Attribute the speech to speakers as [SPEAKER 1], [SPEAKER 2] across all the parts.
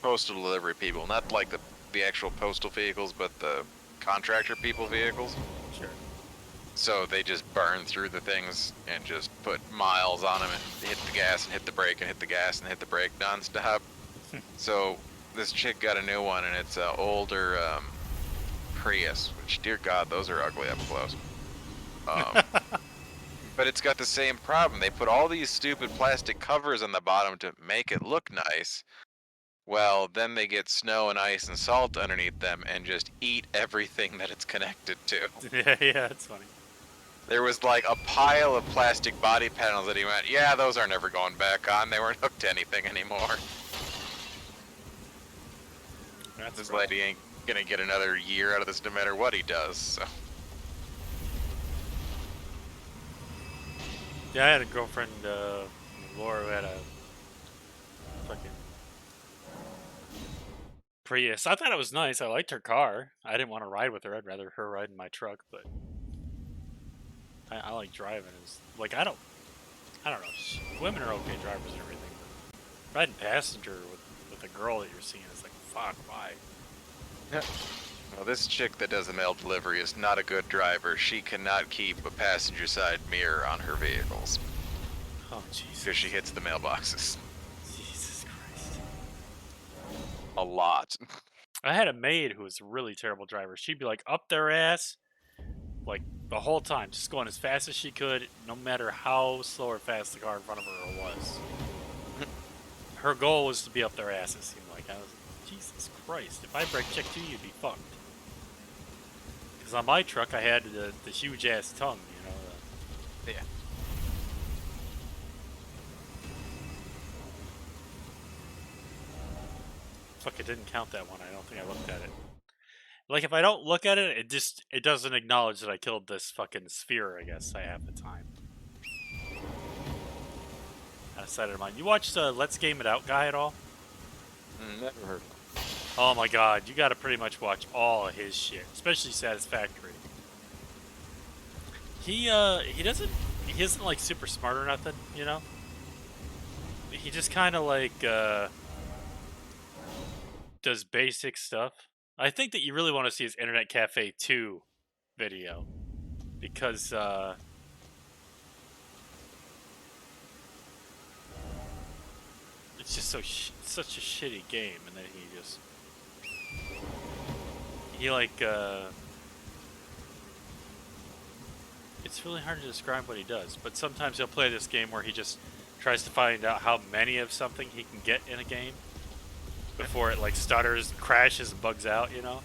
[SPEAKER 1] postal delivery people, not like the actual postal vehicles, but the contractor people vehicles.
[SPEAKER 2] Sure.
[SPEAKER 1] So they just burn through the things and just put miles on them and hit the gas and hit the brake and hit the gas and hit the brake nonstop. So this chick got a new one, and it's an older Prius, which, dear God, those are ugly up close. But it's got the same problem. They put all these stupid plastic covers on the bottom to make it look nice. Well, then they get snow and ice and salt underneath them and just eat everything that it's connected to.
[SPEAKER 2] Yeah, it's funny.
[SPEAKER 1] There was like a pile of plastic body panels that he went, yeah, those are never going back on. They weren't hooked to anything anymore.
[SPEAKER 2] That's
[SPEAKER 1] This
[SPEAKER 2] rough.
[SPEAKER 1] lady ain't gonna get another year out of this no matter what he does, so.
[SPEAKER 2] Yeah, I had a girlfriend, Laura, who had a fucking Prius. I thought it was nice. I liked her car. I didn't want to ride with her. I'd rather her ride in my truck, but I like driving. It's like I don't know. Women are okay drivers and everything, but riding passenger with a girl that you're seeing is like, fuck, why?
[SPEAKER 1] Yeah. Well, this chick that does the mail delivery is not a good driver. She cannot keep a passenger side mirror on her vehicles
[SPEAKER 2] Oh, Jesus.
[SPEAKER 1] because she hits the mailboxes
[SPEAKER 2] Jesus Christ.
[SPEAKER 1] a lot.
[SPEAKER 2] I had a maid who was a really terrible driver. She'd be like up their ass, like the whole time, just going as fast as she could, no matter how slow or fast the car in front of her was. Her goal was to be up their ass, it seemed like. I was like, Jesus Christ, if I brake checked you, you'd be fucked. Because on my truck, I had the huge ass tongue, you know.
[SPEAKER 1] Yeah.
[SPEAKER 2] Fuck, it didn't count that one. I don't think I looked at it. Like, if I don't look at it, it doesn't acknowledge that I killed this fucking sphere, I guess, I have the time. Out of sight of mind. You watched the Let's Game It Out guy at all?
[SPEAKER 1] Never heard of him.
[SPEAKER 2] Oh my god, you gotta pretty much watch all of his shit, especially Satisfactory. He isn't like super smart or nothing, you know? He just kinda like, does basic stuff. I think that you really want to see his Internet Cafe 2 video. Because, it's just such a shitty game, and then he like, it's really hard to describe what he does, but sometimes he'll play this game where he just tries to find out how many of something he can get in a game before it like stutters, crashes, and bugs out, you know?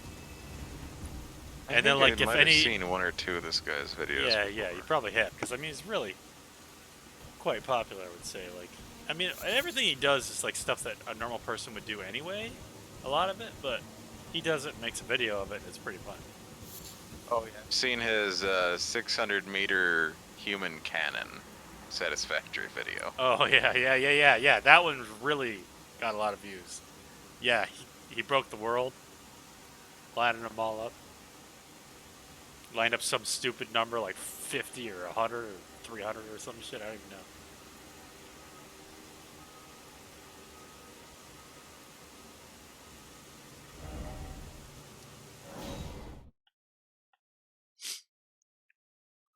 [SPEAKER 2] And then like
[SPEAKER 1] I
[SPEAKER 2] if
[SPEAKER 1] might
[SPEAKER 2] any,
[SPEAKER 1] have seen one or two of this guy's videos.
[SPEAKER 2] yeah, you probably have, because I mean he's really quite popular, I would say. Like, I mean everything he does is like stuff that a normal person would do anyway, a lot of it, but he does it, makes a video of it, and it's pretty fun.
[SPEAKER 1] Oh yeah. I've seen his 600-meter human cannon Satisfactory video.
[SPEAKER 2] Oh yeah. That one really got a lot of views. Yeah, he broke the world, lining them all up. Lined up some stupid number like 50 or 100 or 300 or some shit. I don't even know.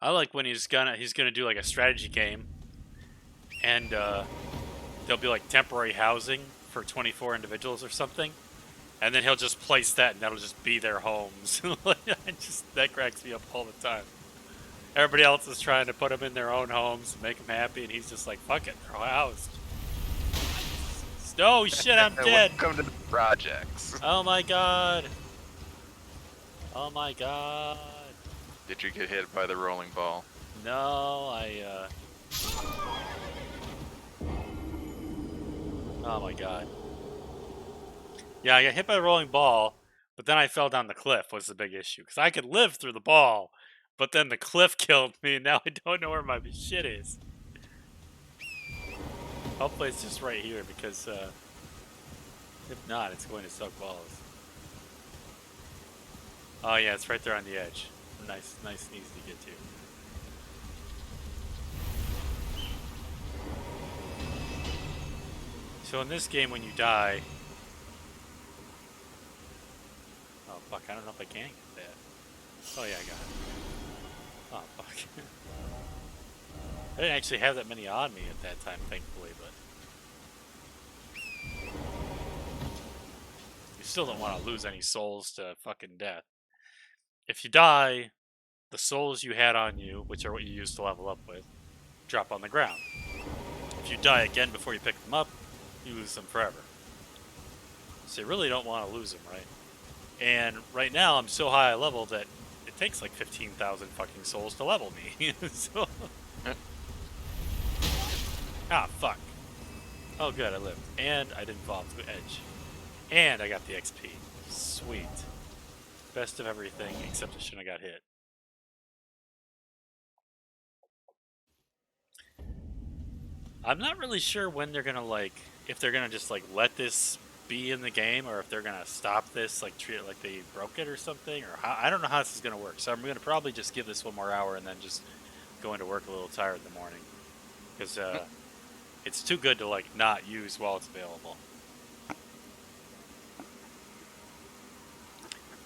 [SPEAKER 2] I like when he's gonna do like a strategy game, and there'll be like temporary housing for 24 individuals or something, and then he'll just place that, and that'll just be their homes. That cracks me up all the time. Everybody else is trying to put them in their own homes and make them happy, and he's just like, fuck it, they're housed. Oh shit, I'm dead.
[SPEAKER 1] Welcome to the projects.
[SPEAKER 2] Oh my god. Oh my god.
[SPEAKER 1] Did you get hit by the rolling ball?
[SPEAKER 2] No, oh my god. Yeah, I got hit by the rolling ball, but then I fell down the cliff was the big issue. Because I could live through the ball, but then the cliff killed me, and now I don't know where my shit is. Hopefully it's just right here, because if not, it's going to suck balls. Oh yeah, it's right there on the edge. Nice and easy to get to. So in this game, when you die, don't know if I can get that. Oh yeah, I got it. Oh fuck. I didn't actually have that many on me at that time, thankfully, but you still don't want to lose any souls to fucking death. If you die, the souls you had on you, which are what you used to level up with, drop on the ground. If you die again before you pick them up, you lose them forever. So you really don't want to lose them, right? And right now, I'm so high level that it takes like 15,000 fucking souls to level me. So... Ah, fuck. Oh, good, I lived. And I didn't fall off the edge. And I got the XP. Sweet. Best of everything, except I shouldn't have got hit. I'm not really sure when they're gonna, like, if they're gonna just, like, let this be in the game, or if they're gonna stop this, like, treat it like they broke it or something, or how, I don't know how this is gonna work. So I'm gonna probably just give this one more hour and then just go into work a little tired in the morning. Because, it's too good to, like, not use while it's available.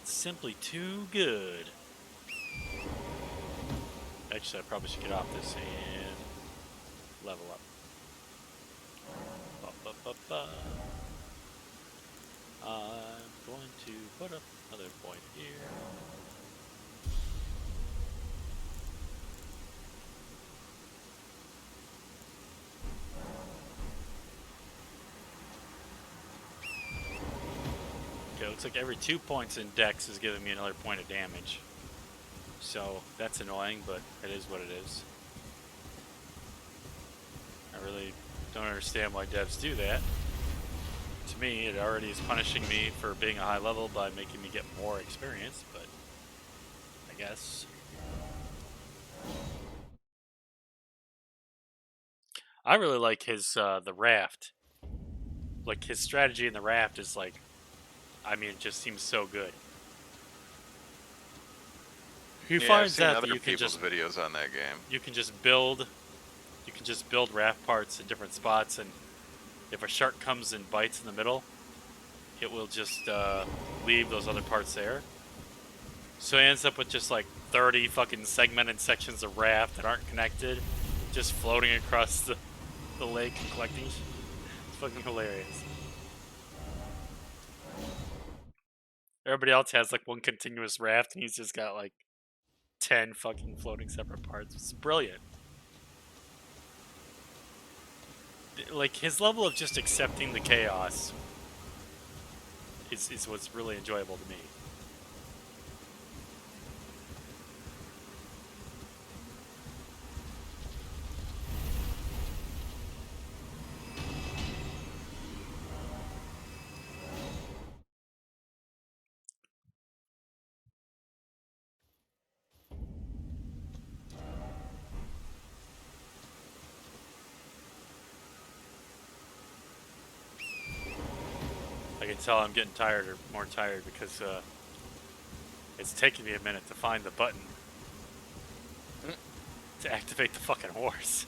[SPEAKER 2] It's simply too good. Actually, I probably should get off this and level up. I'm going to put up another point here. Okay, looks like every 2 points in Dex is giving me another point of damage. So that's annoying, but it is what it is. I really don't understand why devs do that. To me, it already is punishing me for being a high level by making me get more experience, but I guess. I really like his, the raft. Like, his strategy in the raft is like, I mean, it just seems so good. He finds
[SPEAKER 1] I've seen
[SPEAKER 2] out
[SPEAKER 1] other
[SPEAKER 2] that you can
[SPEAKER 1] people's
[SPEAKER 2] just
[SPEAKER 1] videos on that game.
[SPEAKER 2] you can just build raft parts in different spots, and if a shark comes and bites in the middle, it will just leave those other parts there. So he ends up with just like 30 fucking segmented sections of raft that aren't connected, just floating across the lake and collecting. It's fucking hilarious. Everybody else has like one continuous raft, and he's just got like 10 fucking floating separate parts. It's brilliant. Like, his level of just accepting the chaos is what's really enjoyable to me. I can tell I'm getting tired or more tired because it's taking me a minute to find the button to activate the fucking horse.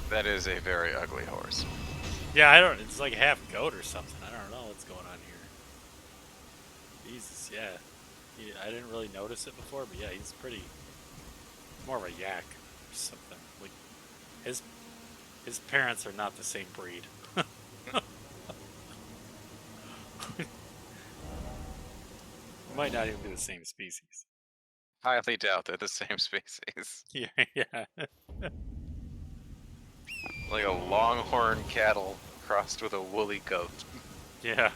[SPEAKER 1] That is a very ugly horse.
[SPEAKER 2] Yeah, I don't. It's like half goat or something. I don't know what's going on here. Jesus, yeah. I didn't really notice it before, but yeah, he's pretty. More of a yak or something. Like his parents are not the same breed. Might not even be the same species.
[SPEAKER 1] Highly doubt they're the same species.
[SPEAKER 2] Yeah, yeah.
[SPEAKER 1] Like a longhorn cattle crossed with a woolly goat.
[SPEAKER 2] Yeah.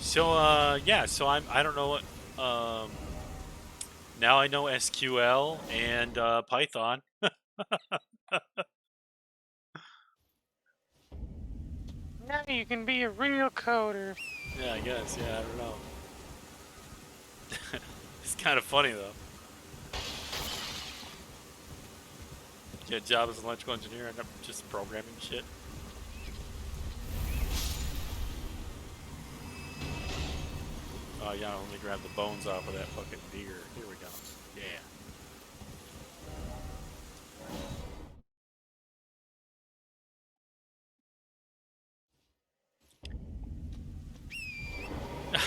[SPEAKER 2] So, yeah, so I don't know what, now I know SQL and, Python.
[SPEAKER 1] Now you can be a real coder.
[SPEAKER 2] Yeah, I guess, yeah, I don't know. It's kind of funny, though. Get a job as an electrical engineer and I'm just programming shit. Oh yeah, let me grab the bones off of that fucking deer. Here we go. Yeah.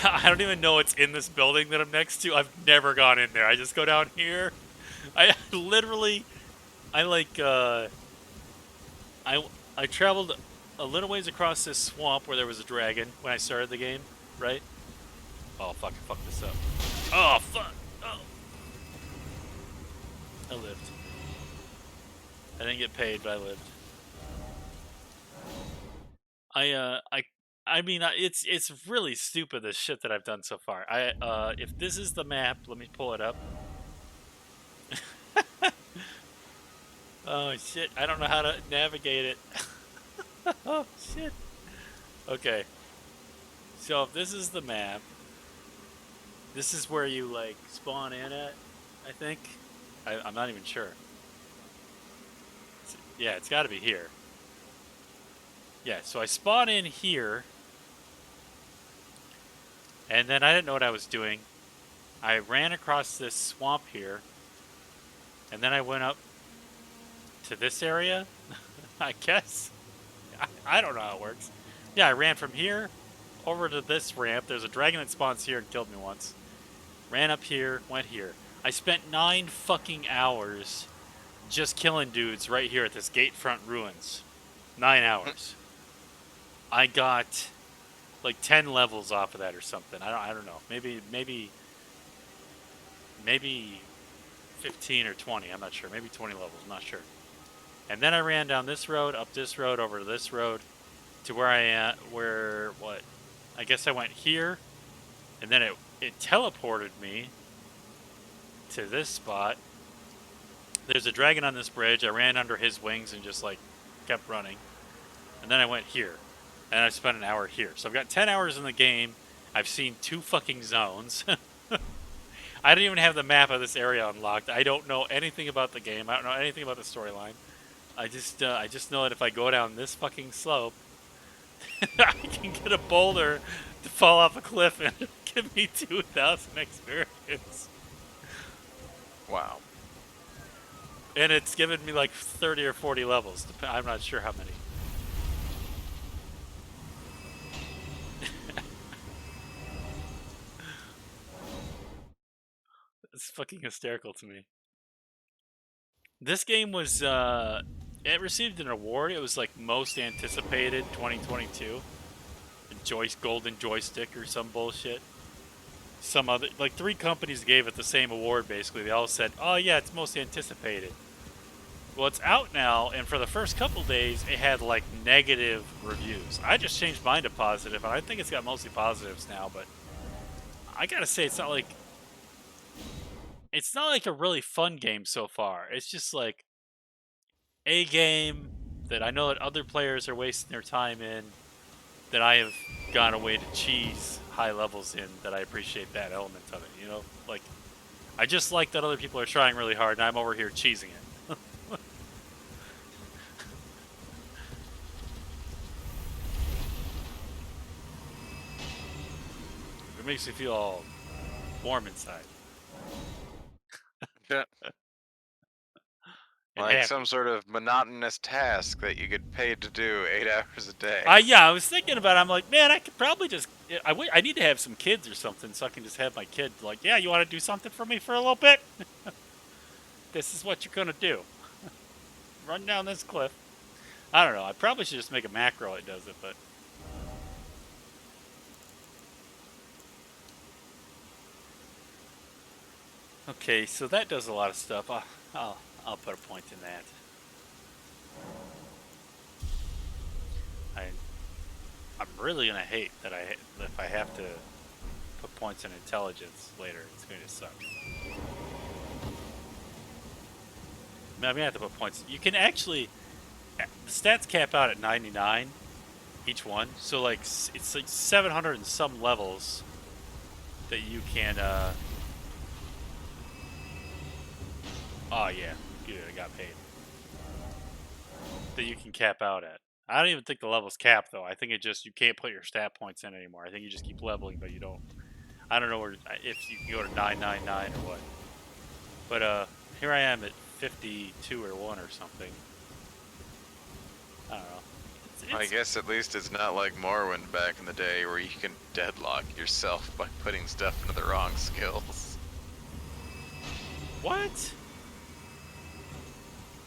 [SPEAKER 2] I don't even know what's in this building that I'm next to. I've never gone in there. I just go down here. I literally, I like, I I traveled a little ways across this swamp where there was a dragon when I started the game, right? Oh fuck! I fucked this up. Oh fuck! Oh, I lived. I didn't get paid, but I lived. I mean, it's really stupid the shit that I've done so far. If this is the map, let me pull it up. Oh shit! I don't know how to navigate it. Oh shit! Okay, so if this is the map, this is where you like spawn in at. I think. I'm not even sure. Yeah, it's got to be here. Yeah, so I spawn in here, and then I didn't know what I was doing. I ran across this swamp here, and then I went up to this area, I guess. I don't know how it works. Yeah, I ran from here over to this ramp. There's a dragon that spawns here and killed me once. Ran up here, went here. I spent 9 fucking hours just killing dudes right here at this Gatefront Ruins. 9 hours. I got like 10 levels off of that or something. I don't know. Maybe 15 or 20. I'm not sure. Maybe 20 levels. I'm not sure. And then I ran down this road, up this road, over to this road, to where I am. What? I guess I went here, and then it teleported me to this spot. There's a dragon on this bridge. I ran under his wings and just like kept running. And then I went here, and I spent an hour here. So I've got 10 hours in the game. I've seen 2 fucking zones. I don't even have the map of this area unlocked. I don't know anything about the game. I don't know anything about the storyline. I just know that if I go down this fucking slope, I can get a boulder to fall off a cliff and give me 2,000 experience.
[SPEAKER 1] Wow.
[SPEAKER 2] And it's given me like 30 or 40 levels. I'm not sure how many. It's fucking hysterical to me. This game was, it received an award. It was like most anticipated 2022. The Golden Joystick or some bullshit. Some other, like 3 companies gave it the same award basically. They all said, oh yeah, it's most anticipated. Well, it's out now, and for the first couple days, it had like negative reviews. I just changed mine to positive, and I think it's got mostly positives now, but I gotta say, it's not like a really fun game so far. It's just like a game that I know that other players are wasting their time in, that I have gone away to cheese high levels in, that I appreciate that element of it, you know? Like, I just like that other people are trying really hard, and I'm over here cheesing it. It makes me feel all warm inside.
[SPEAKER 1] Yeah. Like
[SPEAKER 2] happy.
[SPEAKER 1] some sort of monotonous task that you get paid to do 8 hours a day.
[SPEAKER 2] Yeah, I was thinking about it. I'm like, man, I could probably just... I need to have some kids or something so I can just have my kid like, yeah, you want to do something for me for a little bit? This is what you're going to do. Run down this cliff. I don't know. I probably should just make a macro that does it, but... Okay, so that does a lot of stuff. I'll put a point in that. I'm really gonna hate that if I have to put points in intelligence later. It's going to suck. I mean, I have to put points. You can actually, the stats cap out at 99 each one. So like it's like 700 and some levels that you can. Oh yeah, good. I got paid. That you can cap out at. I don't even think the level's capped though. I think it just you can't put your stat points in anymore. I think you just keep leveling, but you don't. I don't know where if you can go to 999 or what. But here I am at 52 or 1 or something. I don't know.
[SPEAKER 1] I guess at least it's not like Morrowind back in the day where you can deadlock yourself by putting stuff into the wrong skills.
[SPEAKER 2] What?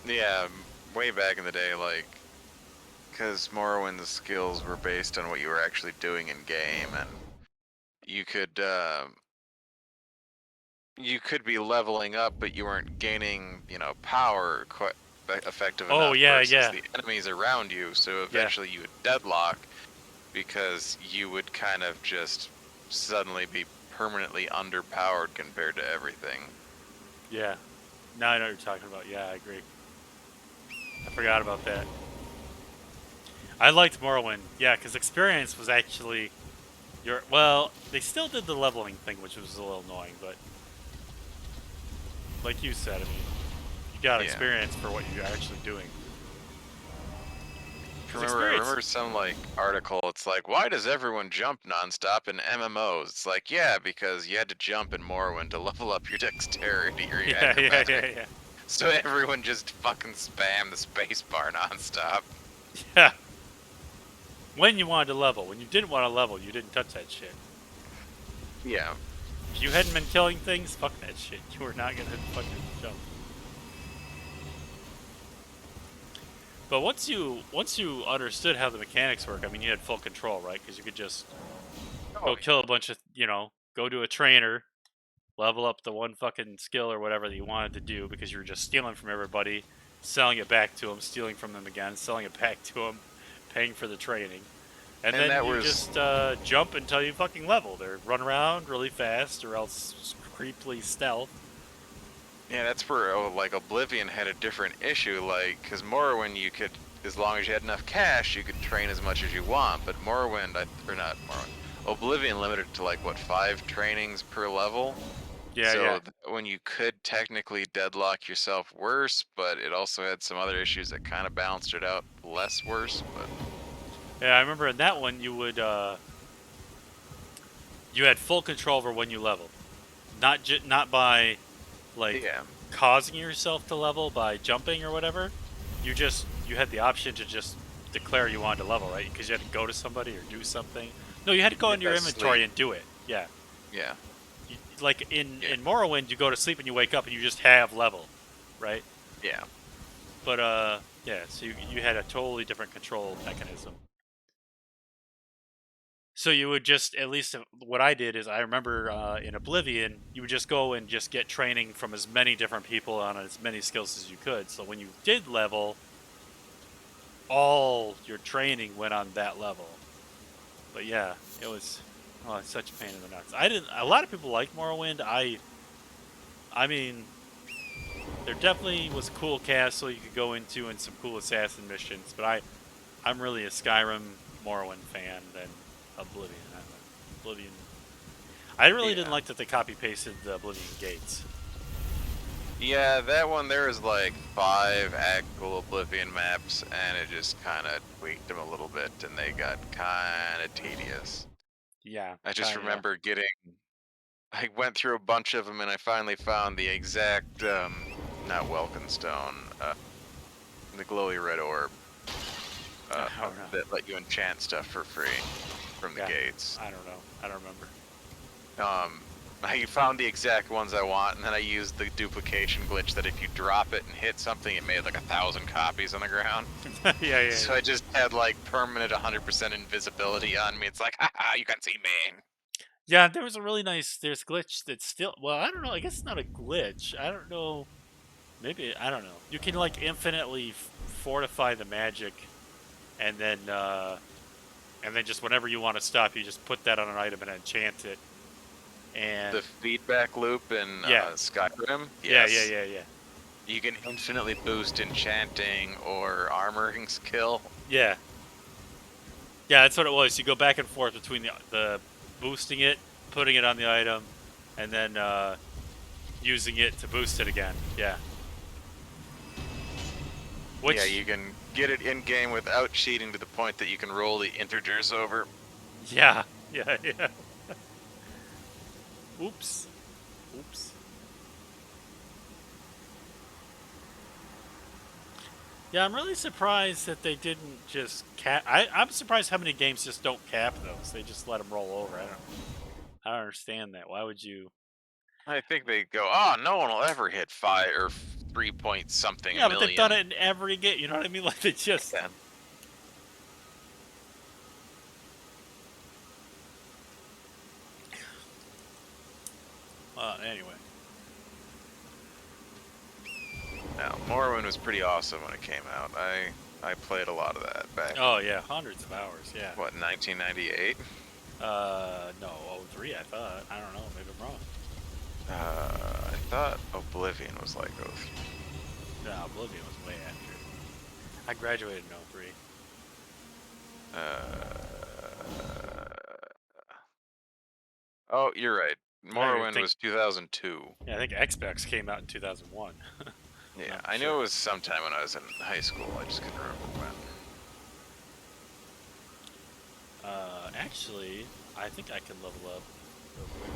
[SPEAKER 1] Yeah, way back in the day, like, because Morrowind's skills were based on what you were actually doing in game, and you could be leveling up, but you weren't gaining, power quite effective
[SPEAKER 2] Oh
[SPEAKER 1] enough
[SPEAKER 2] yeah,
[SPEAKER 1] versus
[SPEAKER 2] yeah,
[SPEAKER 1] the enemies around you. So
[SPEAKER 2] yeah,
[SPEAKER 1] eventually you would deadlock because you would kind of just suddenly be permanently underpowered compared to everything.
[SPEAKER 2] yeah. Now I know what you're talking about. Yeah, I agree. I forgot about that. I liked Morrowind. Yeah, because experience was actually well, they still did the leveling thing, which was a little annoying, but like you said, I mean, you got
[SPEAKER 1] Yeah.
[SPEAKER 2] experience for what you're actually doing. Because
[SPEAKER 1] I
[SPEAKER 2] experience,
[SPEAKER 1] remember some like article. It's like, why does everyone jump nonstop in MMOs? It's like, yeah, because you had to jump in Morrowind to level up your dexterity or your
[SPEAKER 2] yeah, yeah, yeah,
[SPEAKER 1] acrobatics.
[SPEAKER 2] yeah,
[SPEAKER 1] So everyone just fucking spam the spacebar nonstop.
[SPEAKER 2] yeah. When you wanted to level, when you didn't want to level, you didn't touch that shit.
[SPEAKER 1] Yeah.
[SPEAKER 2] If you hadn't been killing things, fuck that shit. You were not gonna fucking jump. But once you understood how the mechanics work, I mean, you had full control, right? Because you could just
[SPEAKER 1] Oh,
[SPEAKER 2] go kill a bunch of, go to a trainer, level up the one fucking skill or whatever that you wanted to do because you were just stealing from everybody, selling it back to them, stealing from them again, selling it back to them, paying for the training. And
[SPEAKER 1] and
[SPEAKER 2] then
[SPEAKER 1] that
[SPEAKER 2] you
[SPEAKER 1] was
[SPEAKER 2] just jump until you fucking leveled, or run around really fast, or else creepily stealth.
[SPEAKER 1] yeah, that's where like Oblivion had a different issue. Like, because Morrowind, you could, as long as you had enough cash, you could train as much as you want. But Morrowind, or not Morrowind, Oblivion limited to like what 5 trainings per level.
[SPEAKER 2] Yeah, yeah.
[SPEAKER 1] So when you could technically deadlock yourself worse, but it also had some other issues that kind of balanced it out less worse. But
[SPEAKER 2] Yeah, I remember in that one you had full control over when you leveled, not by like
[SPEAKER 1] yeah,
[SPEAKER 2] causing yourself to level by jumping or whatever. You had the option to just declare you wanted to level, right? Because you had to go to somebody or do something. No, you had to go into your inventory
[SPEAKER 1] sleep.
[SPEAKER 2] and do it. Yeah,
[SPEAKER 1] Yeah,
[SPEAKER 2] like in
[SPEAKER 1] yeah,
[SPEAKER 2] Morrowind, you go to sleep and you wake up and you just have level, right?
[SPEAKER 1] yeah.
[SPEAKER 2] But yeah, so you had a totally different control mechanism. So you would just, at least what I did is, I remember in Oblivion, you would just go and just get training from as many different people on as many skills as you could. So when you did level, all your training went on that level. But yeah, it was it's such a pain in the nuts. I didn't. A lot of people like Morrowind. I mean, there definitely was a cool castle you could go into and some cool assassin missions. But I'm really a Skyrim Morrowind fan than Oblivion. Oblivion. I really didn't
[SPEAKER 1] Yeah.
[SPEAKER 2] like that they copy pasted the Oblivion gates.
[SPEAKER 1] Yeah, that one, there was like 5 actual Oblivion maps, and it just kind of tweaked them a little bit, and they got kind of tedious.
[SPEAKER 2] Yeah,
[SPEAKER 1] I just
[SPEAKER 2] kind of. Yeah.
[SPEAKER 1] remember I went through a bunch of them, and I finally found the exact, not Welkenstone, the glowy red orb,
[SPEAKER 2] I don't know.
[SPEAKER 1] that let you enchant stuff for free from the
[SPEAKER 2] Yeah,
[SPEAKER 1] gates.
[SPEAKER 2] I don't know. I don't remember.
[SPEAKER 1] I found the exact ones I want, and then I used the duplication glitch that if you drop it and hit something, it made like 1,000 copies on the ground.
[SPEAKER 2] Yeah, yeah,
[SPEAKER 1] So
[SPEAKER 2] yeah.
[SPEAKER 1] I just had like permanent 100% invisibility on me. It's like, haha, you can see me.
[SPEAKER 2] Yeah, there was a really nice. There's a glitch that's still. Well, I don't know. I guess it's not a glitch. I don't know. Maybe I don't know. You can like infinitely fortify the magic, and then just whenever you want to stop, you just put that on an item and enchant it. And
[SPEAKER 1] The feedback loop in
[SPEAKER 2] yeah,
[SPEAKER 1] Skyrim,
[SPEAKER 2] yeah, yeah,
[SPEAKER 1] yes.
[SPEAKER 2] yeah, yeah,
[SPEAKER 1] You can infinitely boost enchanting or armoring skill.
[SPEAKER 2] yeah, yeah. That's what it was. You go back and forth between the boosting it, putting it on the item, and then using it to boost it again. Yeah.
[SPEAKER 1] Yeah,
[SPEAKER 2] Which
[SPEAKER 1] you can get it in game without cheating to the point that you can roll the integers over.
[SPEAKER 2] yeah, yeah, yeah. Oops. Oops. Yeah, I'm really surprised that they didn't just cap. I'm surprised how many games just don't cap those. They just let them roll over. I don't understand that. Why would you?
[SPEAKER 1] I think they go, oh, no one will ever hit 3 point something
[SPEAKER 2] Yeah, but they've done
[SPEAKER 1] million.
[SPEAKER 2] it in every game. You know what I mean? Like they just.
[SPEAKER 1] Yeah.
[SPEAKER 2] Anyway.
[SPEAKER 1] Now, Morrowind was pretty awesome when it came out. I played a lot of that back
[SPEAKER 2] Oh yeah, hundreds of hours. Yeah.
[SPEAKER 1] in, what, 1998?
[SPEAKER 2] No, 03, I thought. I don't know. Maybe I'm wrong.
[SPEAKER 1] I thought Oblivion was like 03.
[SPEAKER 2] No, Oblivion was way after. I graduated in 03.
[SPEAKER 1] Oh, you're right.
[SPEAKER 2] I
[SPEAKER 1] Morrowind
[SPEAKER 2] think.
[SPEAKER 1] was 2002.
[SPEAKER 2] Yeah, I think Xbox came out in 2001.
[SPEAKER 1] Yeah,
[SPEAKER 2] Not
[SPEAKER 1] I knew
[SPEAKER 2] sure.
[SPEAKER 1] it was sometime when I was in high school. I just couldn't remember when.
[SPEAKER 2] Actually, I think I can level up real quick.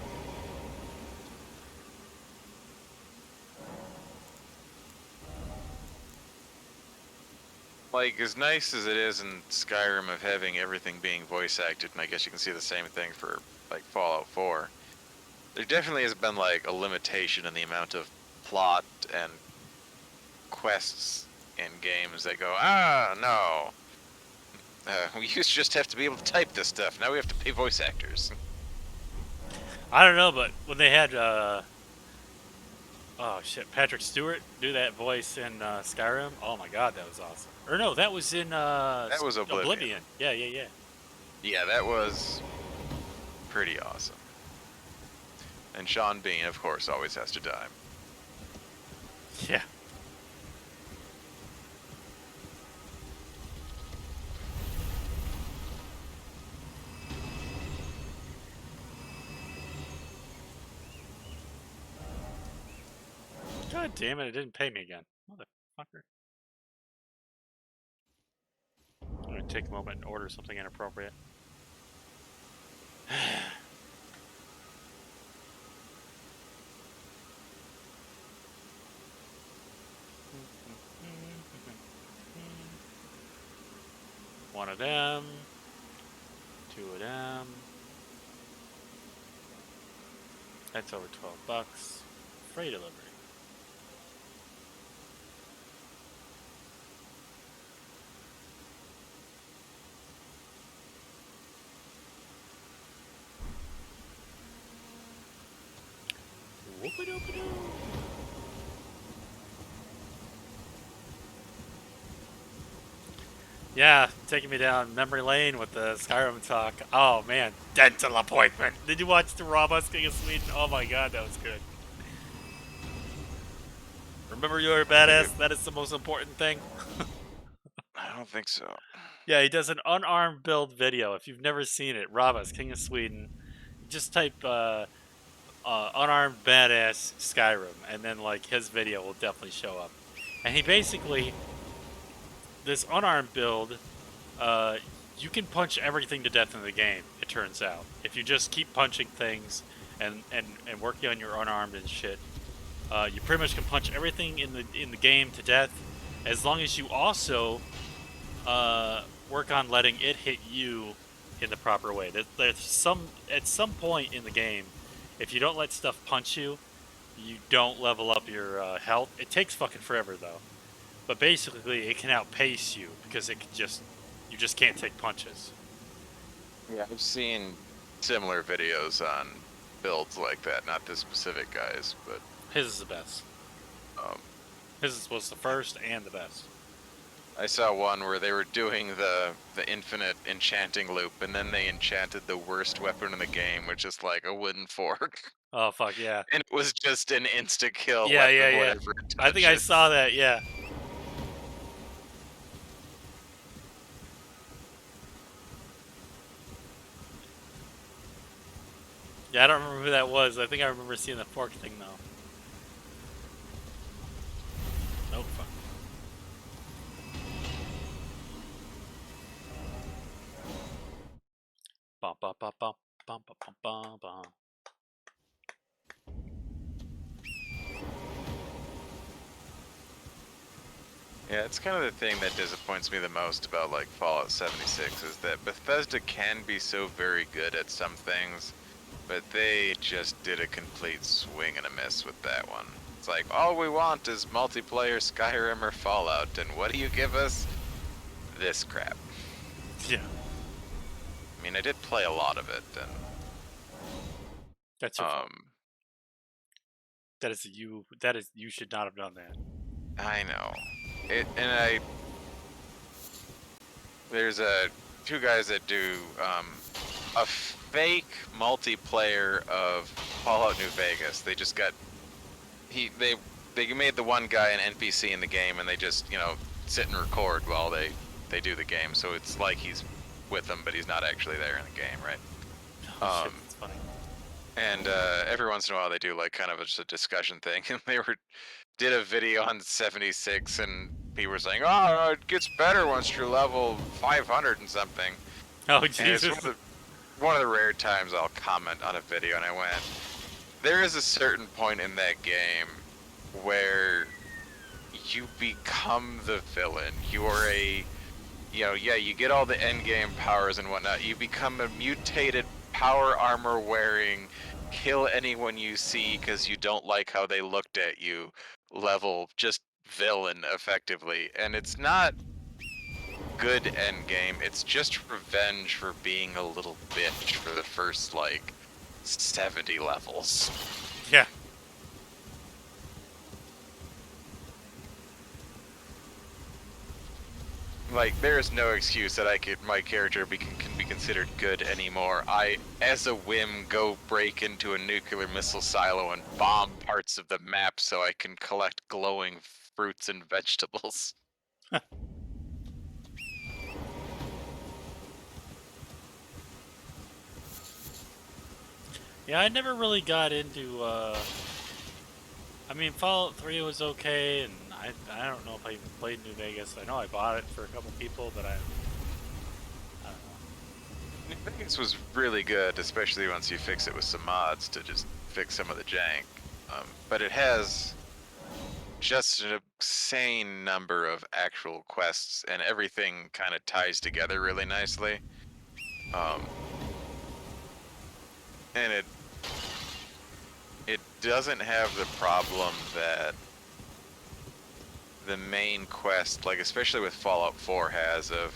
[SPEAKER 1] Like, as nice as it is in Skyrim of having everything being voice acted, and I guess you can see the same thing for, like, Fallout 4, there definitely has been, like, a limitation in the amount of plot and quests in games that go, no. We used to just have to be able to type this stuff. Now we have to pay voice actors.
[SPEAKER 2] I don't know, but when they had oh shit, Patrick Stewart do that voice in Skyrim, oh my god, that was awesome. Or no, that was in
[SPEAKER 1] That was Oblivion.
[SPEAKER 2] Yeah, yeah, yeah.
[SPEAKER 1] Yeah, that was pretty awesome. And Sean Bean, of course, always has to die.
[SPEAKER 2] Yeah. God damn it, it didn't pay me again. Motherfucker. I'm gonna take a moment and order something inappropriate. One of them. Two of them. That's over $12. Free delivery. Whoop-a-doop-a-doo. Yeah, taking me down memory lane with the Skyrim talk. Oh man, dental appointment. Did you watch the Rhombus King of Sweden? Oh my god, that was good. Remember you're a badass? That is the most important thing.
[SPEAKER 1] I don't think so.
[SPEAKER 2] Yeah, he does an unarmed build video. If you've never seen it, Rhombus King of Sweden. Just type unarmed badass Skyrim, and then like his video will definitely show up. And he basically, this unarmed build, you can punch everything to death in the game. It turns out, if you just keep punching things and working on your unarmed and shit, you pretty much can punch everything in the game to death, as long as you also work on letting it hit you in the proper way. There's at some point in the game, if you don't let stuff punch you, you don't level up your health. It takes fucking forever though, but basically it can outpace you because you just can't take punches.
[SPEAKER 1] Yeah, I've seen similar videos on builds like that. Not this specific guy's, but
[SPEAKER 2] His is the best.
[SPEAKER 1] um,
[SPEAKER 2] His was the first and the best.
[SPEAKER 1] I saw one where they were doing the infinite enchanting loop, and then they enchanted the worst weapon in the game, which is like a wooden fork,
[SPEAKER 2] Oh fuck yeah.
[SPEAKER 1] and it was just an insta kill
[SPEAKER 2] Yeah,
[SPEAKER 1] weapon,
[SPEAKER 2] yeah, yeah.
[SPEAKER 1] whatever it
[SPEAKER 2] I think I
[SPEAKER 1] touches.
[SPEAKER 2] saw that. Yeah. Yeah, I don't remember who that was. I think I remember seeing the fork thing though. Nope. Fuck. Bum, bum, bum, bum, bum, bum, bum, bum, bum.
[SPEAKER 1] Yeah, it's kind of the thing that disappoints me the most about like Fallout 76 is that Bethesda can be so very good at some things, but they just did a complete swing and a miss with that one. It's like, all we want is multiplayer Skyrim or Fallout, and what do you give us? This crap.
[SPEAKER 2] Yeah,
[SPEAKER 1] I mean, I did play a lot of it, and
[SPEAKER 2] that's your fault. That is you should not have done that.
[SPEAKER 1] I know it, and there's two guys that do a fake multiplayer of Fallout New Vegas. They just got they made the one guy an NPC in the game, and they just sit and record while they do the game. So it's like he's with them, but he's not actually there in the game, right?
[SPEAKER 2] Oh, shit, that's funny.
[SPEAKER 1] And every once in a while they do like kind of just a discussion thing, and they did a video on 76, and people were saying, "Oh, it gets better once you're level 500 and something."
[SPEAKER 2] Oh,
[SPEAKER 1] And it's
[SPEAKER 2] Jesus.
[SPEAKER 1] one of the rare times I'll comment on a video, and I went, there is a certain point in that game where you become the villain. You are you get all the end game powers and whatnot. You become a mutated power armor wearing, kill anyone you see because you don't like how they looked at you level just villain effectively. And it's not good end game. It's just revenge for being a little bitch for the first like 70 levels.
[SPEAKER 2] Yeah.
[SPEAKER 1] Like, there's no excuse that my character can be considered good anymore. I, as a whim, go break into a nuclear missile silo and bomb parts of the map so I can collect glowing fruits and vegetables.
[SPEAKER 2] Yeah, I never really got into, I mean, Fallout 3 was okay, and I don't know if I even played New Vegas. I know I bought it for a couple people, but I don't know.
[SPEAKER 1] New Vegas was really good, especially once you fix it with some mods to just fix some of the jank. But it has just an insane number of actual quests, and everything kind of ties together really nicely. And it doesn't have the problem that the main quest, like especially with Fallout 4, has of,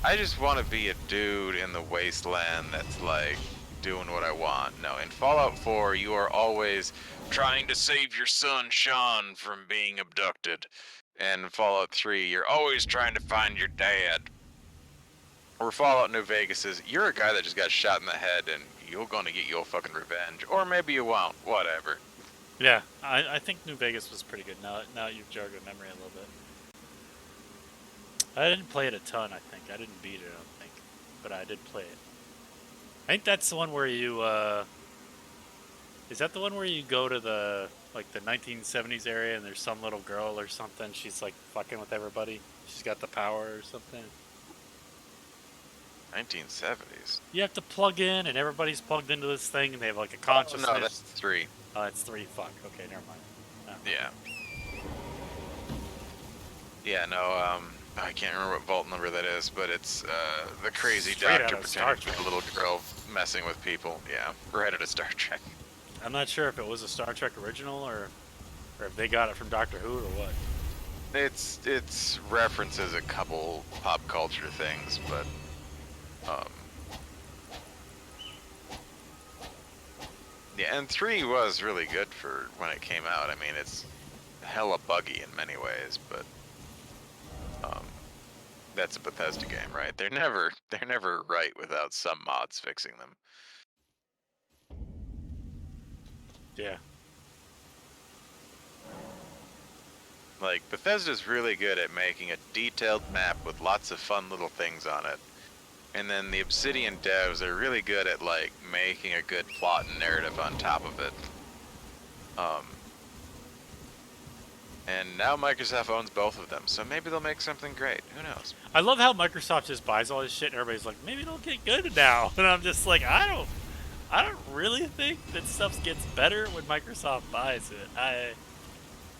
[SPEAKER 1] I just want to be a dude in the wasteland that's like doing what I want. No, in Fallout 4, you are always trying to save your son Sean from being abducted. And in Fallout 3, you're always trying to find your dad. Or Fallout New Vegas is, you're a guy that just got shot in the head and you're gonna get your fucking revenge. Or maybe you won't, whatever.
[SPEAKER 2] Yeah, I think New Vegas was pretty good. Now you've jogged my memory a little bit. I didn't play it a ton, I think. I didn't beat it, I don't think. But I did play it. I think that's the one where you, is that the one where you go to the, like, the 1970s area and there's some little girl or something? She's, like, fucking with everybody. She's got the power or something.
[SPEAKER 1] 1970s.
[SPEAKER 2] You have to plug in and everybody's plugged into this thing and they have, like, a consciousness.
[SPEAKER 1] Oh, no, that's 3.
[SPEAKER 2] Oh, it's 3. Fuck. Okay, never mind. No.
[SPEAKER 1] Yeah. Yeah, no, I can't remember what vault number that is, but it's the crazy
[SPEAKER 2] Straight
[SPEAKER 1] doctor
[SPEAKER 2] out of Star
[SPEAKER 1] pretending to be
[SPEAKER 2] Trek.
[SPEAKER 1] a little girl messing with people. Yeah, right out of Star Trek.
[SPEAKER 2] I'm not sure if it was a Star Trek original or if they got it from Doctor Who or what.
[SPEAKER 1] It's references a couple pop culture things, but yeah, and 3 was really good for when it came out. I mean, it's hella buggy in many ways, but that's a Bethesda game, right? They're never right without some mods fixing them.
[SPEAKER 2] Yeah.
[SPEAKER 1] Like, Bethesda's really good at making a detailed map with lots of fun little things on it. And then the Obsidian devs are really good at, like, making a good plot and narrative on top of it. And now Microsoft owns both of them, so maybe they'll make something great. Who knows?
[SPEAKER 2] I love how Microsoft just buys all this shit and everybody's like, maybe it'll get good now. And I'm just like, I don't really think that stuff gets better when Microsoft buys it.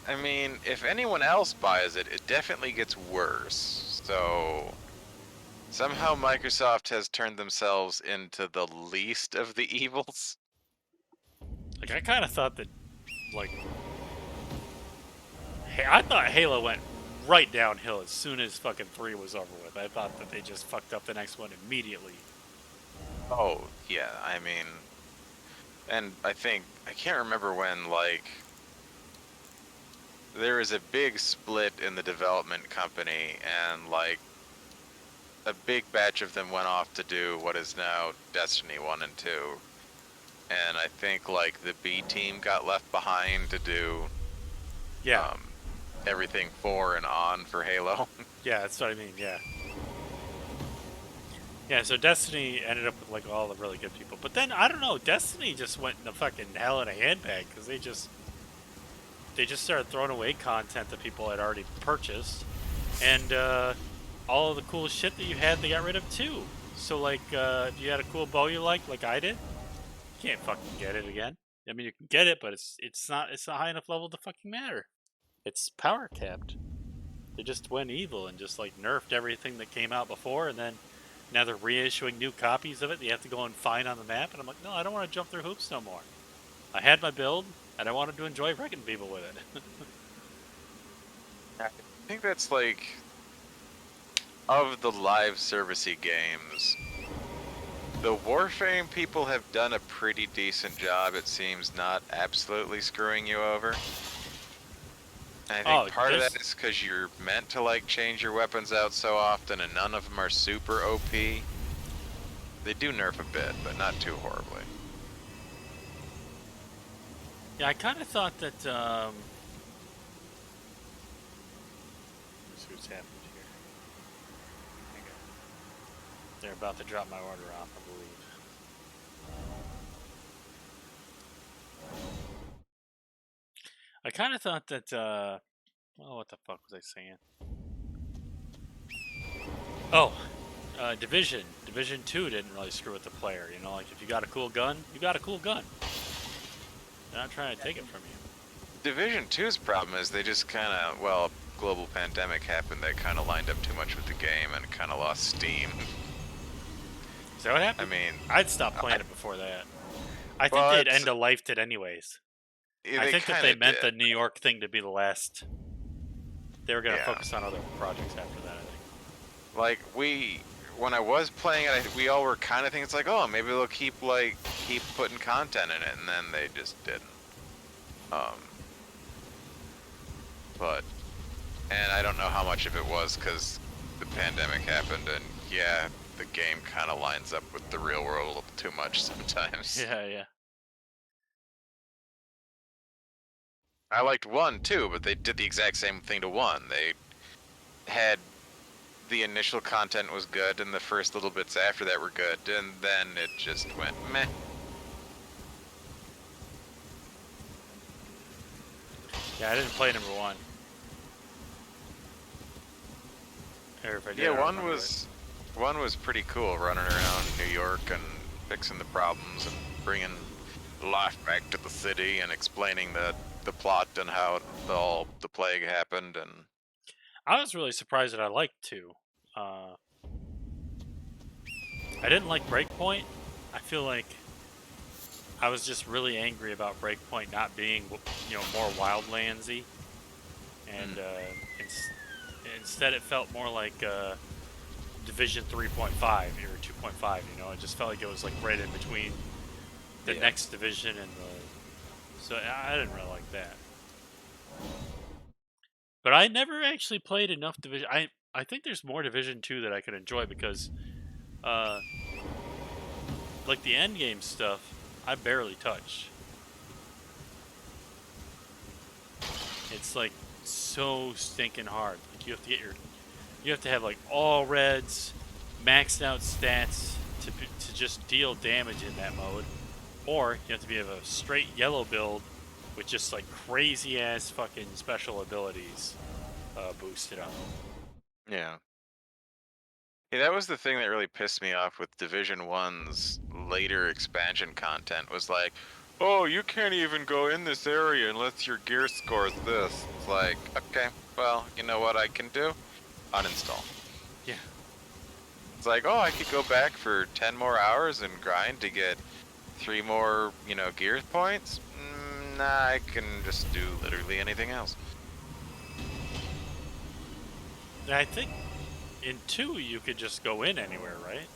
[SPEAKER 1] I mean, if anyone else buys it, it definitely gets worse. So somehow Microsoft has turned themselves into the least of the evils.
[SPEAKER 2] Like, I kind of thought that, like, hey, I thought Halo went right downhill as soon as fucking 3 was over with. I thought that they just fucked up the next one immediately.
[SPEAKER 1] Oh, yeah, I mean, and I think, I can't remember when, like, there was a big split in the development company, and, like, a big batch of them went off to do what is now Destiny 1 and 2. And I think, like, the B team got left behind to do
[SPEAKER 2] Yeah,
[SPEAKER 1] um, everything 4 and on for Halo.
[SPEAKER 2] yeah, that's what I mean. Yeah, yeah. So Destiny ended up with like all the really good people, but then I don't know. Destiny just went in the fucking hell in a handbag because they just started throwing away content that people had already purchased, and all of the cool shit that you had, they got rid of too. So like, if you had a cool bow you liked, like I did, you can't fucking get it again. I mean, you can get it, but it's not high enough level to fucking matter. It's power capped. They just went evil and just like nerfed everything that came out before, and then now they're reissuing new copies of it that you have to go and find on the map. And I'm like, no, I don't want to jump through hoops no more. I had my build, and I wanted to enjoy wrecking people with it.
[SPEAKER 1] I think that's like, of the live servicey games, the Warframe people have done a pretty decent job, it seems, not absolutely screwing you over. And I
[SPEAKER 2] Oh,
[SPEAKER 1] think part of
[SPEAKER 2] there's
[SPEAKER 1] that is because you're meant to like change your weapons out so often, and none of them are super OP. They do nerf a bit, but not too horribly.
[SPEAKER 2] yeah, I kind of thought that. Let's see what's happened here. Hang on. They're about to drop my order off, I believe. I kind of thought that. Oh, what the fuck was I saying? Oh, Division 2 didn't really screw with the player. You know, like if you got a cool gun, you got a cool gun. They're not trying to take it from you.
[SPEAKER 1] Division 2's problem is they just kind of, well, global pandemic happened, they kind of lined up too much with the game and kind of lost steam.
[SPEAKER 2] Is that what
[SPEAKER 1] I
[SPEAKER 2] happened?
[SPEAKER 1] mean,
[SPEAKER 2] I'd stopped playing it before that. I think
[SPEAKER 1] well,
[SPEAKER 2] they'd end of lifed it anyways. I
[SPEAKER 1] they
[SPEAKER 2] think that
[SPEAKER 1] kind
[SPEAKER 2] they
[SPEAKER 1] of
[SPEAKER 2] meant
[SPEAKER 1] did.
[SPEAKER 2] the New York thing to be the last. They were gonna
[SPEAKER 1] Yeah.
[SPEAKER 2] focus on other projects after that. I think.
[SPEAKER 1] Like, when I was playing it, we all were kind of thinking, it's like, oh, maybe they'll keep putting content in it, and then they just didn't. Um, but, and I don't know how much of it was because the pandemic happened, and yeah, the game kind of lines up with the real world a little too much sometimes.
[SPEAKER 2] Yeah, yeah.
[SPEAKER 1] I liked 1 too, but they did the exact same thing to 1. They had the initial content was good, and the first little bits after that were good, and then it just went meh.
[SPEAKER 2] Yeah, I didn't play number 1. Or if I did, I
[SPEAKER 1] Yeah,
[SPEAKER 2] don't
[SPEAKER 1] one
[SPEAKER 2] remember it.
[SPEAKER 1] was pretty cool, running around New York and fixing the problems and bringing life back to the city and explaining the plot and how the plague happened. And
[SPEAKER 2] I was really surprised that I liked 2. Uh, I didn't like Breakpoint. I feel like I was just really angry about Breakpoint not being, more Wildlandsy, and instead it felt more like Division 3.5 or 2.5. You know, it just felt like it was like right in between the
[SPEAKER 1] yeah,
[SPEAKER 2] next division and the. So I didn't really like that. But I never actually played enough Division. I think there's more Division 2 that I could enjoy because, uh, like the end game stuff, I barely touch. It's like so stinking hard. Like you have to have like all reds, maxed out stats to just deal damage in that mode, or you have to be of a straight yellow build with just like crazy ass fucking special abilities boosted up.
[SPEAKER 1] yeah. Yeah, that was the thing that really pissed me off with Division 1's later expansion content was like, oh, you can't even go in this area unless your gear scores this. It's like, okay, well, you know what I can do? Uninstall.
[SPEAKER 2] Yeah.
[SPEAKER 1] It's like, oh, I could go back for 10 more hours and grind to get 3 more, gear points? Nah, I can just do literally anything else.
[SPEAKER 2] And I think in 2 you could just go in anywhere, right?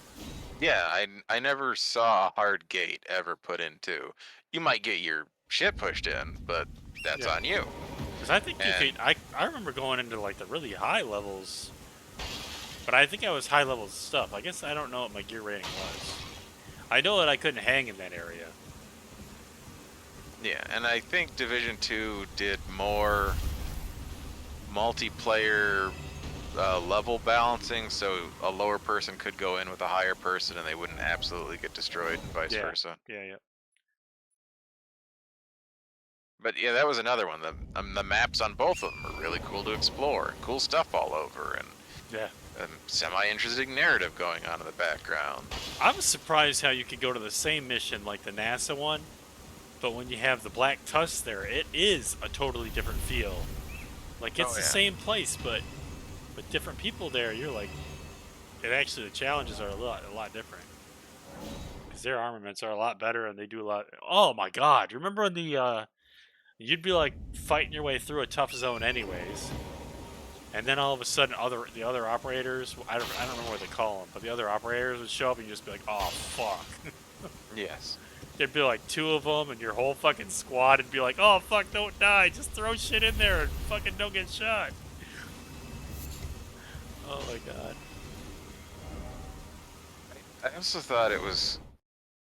[SPEAKER 1] Yeah, I never saw a hard gate ever put into. You might get your shit pushed in, but that's
[SPEAKER 2] Yeah.
[SPEAKER 1] on you.
[SPEAKER 2] Because I think you
[SPEAKER 1] And
[SPEAKER 2] could. I remember going into like the really high levels, but I think I was high level stuff. I guess I don't know what my gear rating was. I know that I couldn't hang in that area.
[SPEAKER 1] yeah, and I think Division 2 did more multiplayer level balancing, so a lower person could go in with a higher person and they wouldn't absolutely get destroyed and vice
[SPEAKER 2] Yeah.
[SPEAKER 1] versa.
[SPEAKER 2] Yeah.
[SPEAKER 1] But yeah, that was another one. The maps on both of them are really cool to explore. Cool stuff all over, and
[SPEAKER 2] Yeah.
[SPEAKER 1] semi-interesting narrative going on in the background.
[SPEAKER 2] I was surprised how you could go to the same mission like the NASA one, but when you have the Black Tusk there, it is a totally different feel. Like it's
[SPEAKER 1] Oh
[SPEAKER 2] the
[SPEAKER 1] yeah.
[SPEAKER 2] same place, but with different people there, you're like, it actually the challenges are a lot different because their armaments are a lot better and they do a lot. Oh my God! Remember when you'd be like fighting your way through a tough zone anyways, and then all of a sudden the other operators, I don't remember what they call them, but the other operators would show up and you'd just be like, oh fuck.
[SPEAKER 1] Yes.
[SPEAKER 2] There'd be like 2 of them, and your whole fucking squad would be like, "Oh fuck, don't die! Just throw shit in there and fucking don't get shot." Oh my god.
[SPEAKER 1] I also thought it was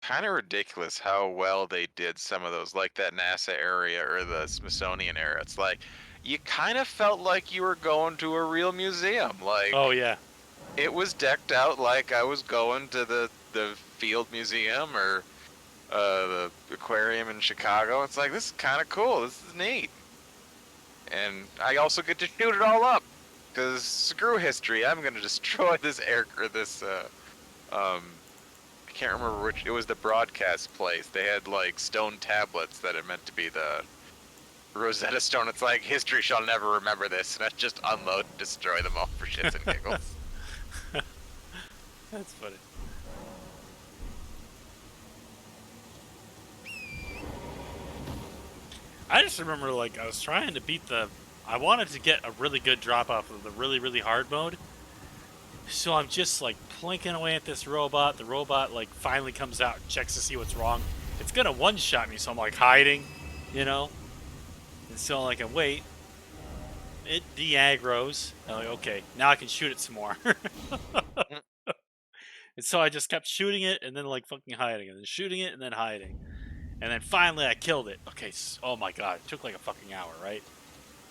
[SPEAKER 1] kind of ridiculous how well they did some of those, like that NASA area or the Smithsonian area. It's like you kind of felt like you were going to a real museum.
[SPEAKER 2] Oh
[SPEAKER 1] Like
[SPEAKER 2] yeah.
[SPEAKER 1] it was decked out like I was going to the Field Museum or the aquarium in Chicago. It's like this is kind of cool. This is neat, and I also get to shoot it all up because screw history. I'm gonna destroy this air or this um I can't remember which. It was the broadcast place. They had like stone tablets that are meant to be the Rosetta Stone. It's like history shall never remember this, and I just unload and destroy them all for shits and giggles.
[SPEAKER 2] That's funny. I just remember like I was trying to beat the. I wanted to get a really good drop off of the really hard mode. So I'm just like plinking away at this robot. The robot like finally comes out and checks to see what's wrong. It's gonna one shot me, so I'm like hiding, you know. And so like I wait. It de-aggroes. I'm like, okay, now I can shoot it some more. And so I just kept shooting it and then like fucking hiding and then shooting it and then hiding. And then finally I killed it. Okay, oh my god, it took like a fucking hour, right?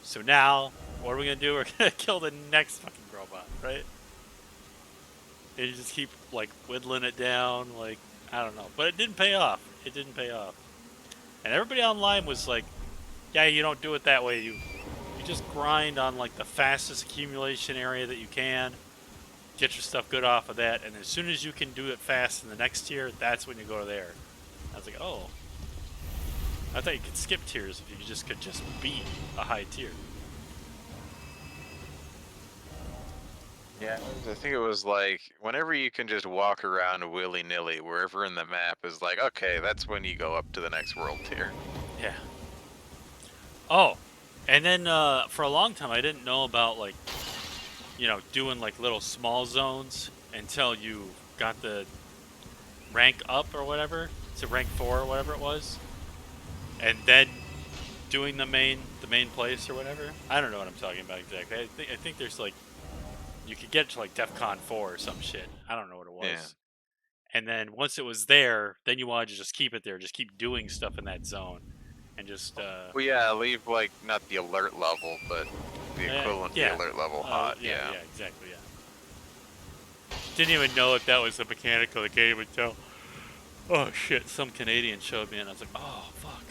[SPEAKER 2] So now, what are we gonna do? We're gonna kill the next fucking robot, right? And you just keep like whittling it down, like, I don't know. But it didn't pay off. It didn't pay off. And everybody online was like, yeah, you don't do it that way. You just grind on like the fastest accumulation area that you can. Get your stuff good off of that, and as soon as you can do it fast in the next tier, that's when you go to there. I was like, oh, I thought you could skip tiers if you could just beat a high tier.
[SPEAKER 1] Yeah, I think it was like whenever you can just walk around willy nilly wherever in the map is like, okay, that's when you go up to the next world tier.
[SPEAKER 2] Yeah. Oh, and then for a long time I didn't know about like, doing like little small zones until you got the rank up or whatever to rank 4 or whatever it was, and then doing the main place or whatever. I don't know what I'm talking about exactly. I think there's like you could get to like DEFCON 4 or some shit. I don't know what it
[SPEAKER 1] Yeah.
[SPEAKER 2] was. And then once it was there, then you wanted to just keep it there, just keep doing stuff in that zone, and just
[SPEAKER 1] Well, yeah, leave like not the alert level, but the equivalent to
[SPEAKER 2] yeah,
[SPEAKER 1] the alert level hot. Yeah.
[SPEAKER 2] yeah, exactly, yeah. Didn't even know if that was the mechanic of the game until oh shit, some Canadian showed me, and I was like, oh fuck.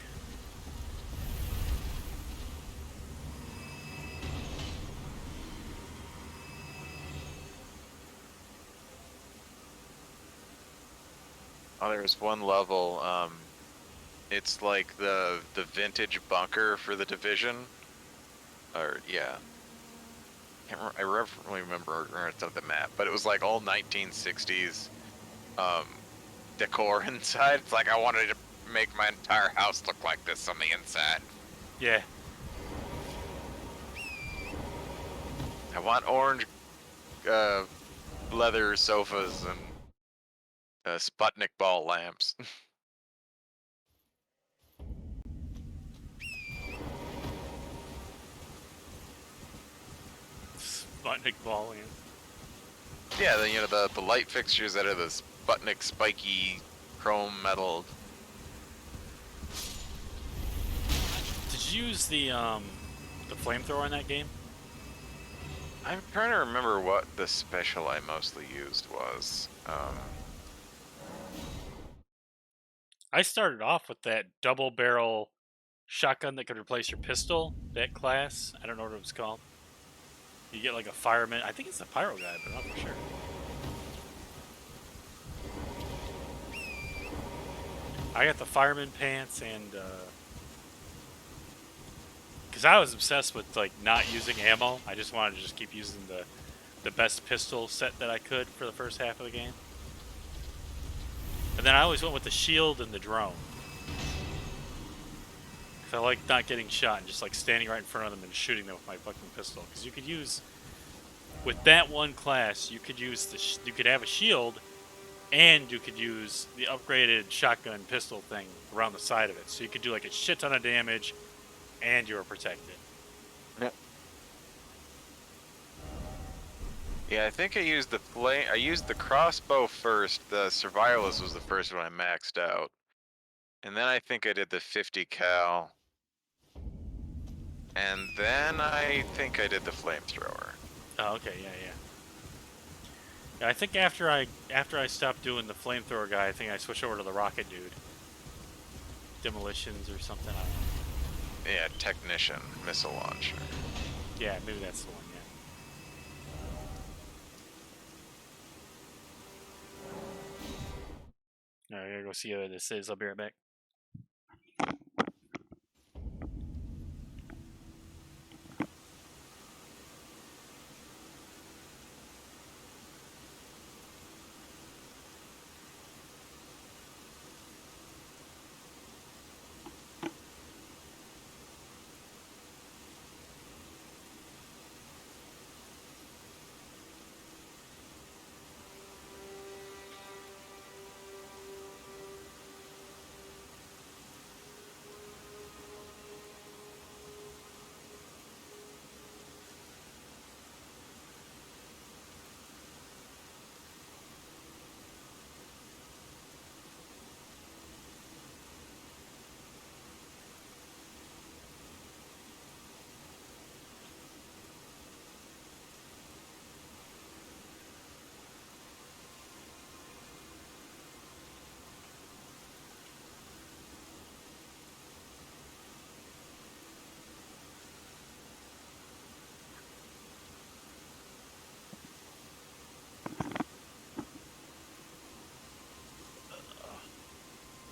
[SPEAKER 1] Oh, there was one level. It's like the vintage bunker for the Division. Or yeah, I really remember it's of the map, but it was like all 1960s decor inside. It's like I wanted to make my entire house look like this on the inside.
[SPEAKER 2] Yeah.
[SPEAKER 1] I want orange uh, leather sofas and Sputnik ball lamps.
[SPEAKER 2] Sputnik ball in.
[SPEAKER 1] Yeah, the light fixtures that are the Sputnik spiky chrome metal.
[SPEAKER 2] Did you use the flamethrower in that game?
[SPEAKER 1] I'm trying to remember what the special I mostly used was.
[SPEAKER 2] I started off with that double barrel shotgun that could replace your pistol. That class. I don't know what it was called. You get like a fireman. I think it's a pyro guy, but I'm not for sure. I got the fireman pants and because I was obsessed with like not using ammo. I just wanted to just keep using the best pistol set that I could for the first half of the game. And then I always went with the shield and the drone. Cause I like not getting shot and just like standing right in front of them and shooting them with my fucking pistol. Because you could use with that one class, you could use you could have a shield, and you could use the upgraded shotgun pistol thing around the side of it. So you could do like a shit ton of damage, and you were protected.
[SPEAKER 1] Yep. Yeah, I think I used I used the crossbow first. The survivalist was the first one I maxed out, and then I think I did the 50 cal, and then I think I did the flamethrower.
[SPEAKER 2] Oh, okay, yeah. Yeah, I think after I stopped doing the flamethrower guy, I think I switched over to the rocket dude. Demolitions or something. I don't know.
[SPEAKER 1] Yeah, technician missile launcher.
[SPEAKER 2] Yeah, maybe that's the one. Yeah. All right, I gotta go see what this is. I'll be right back.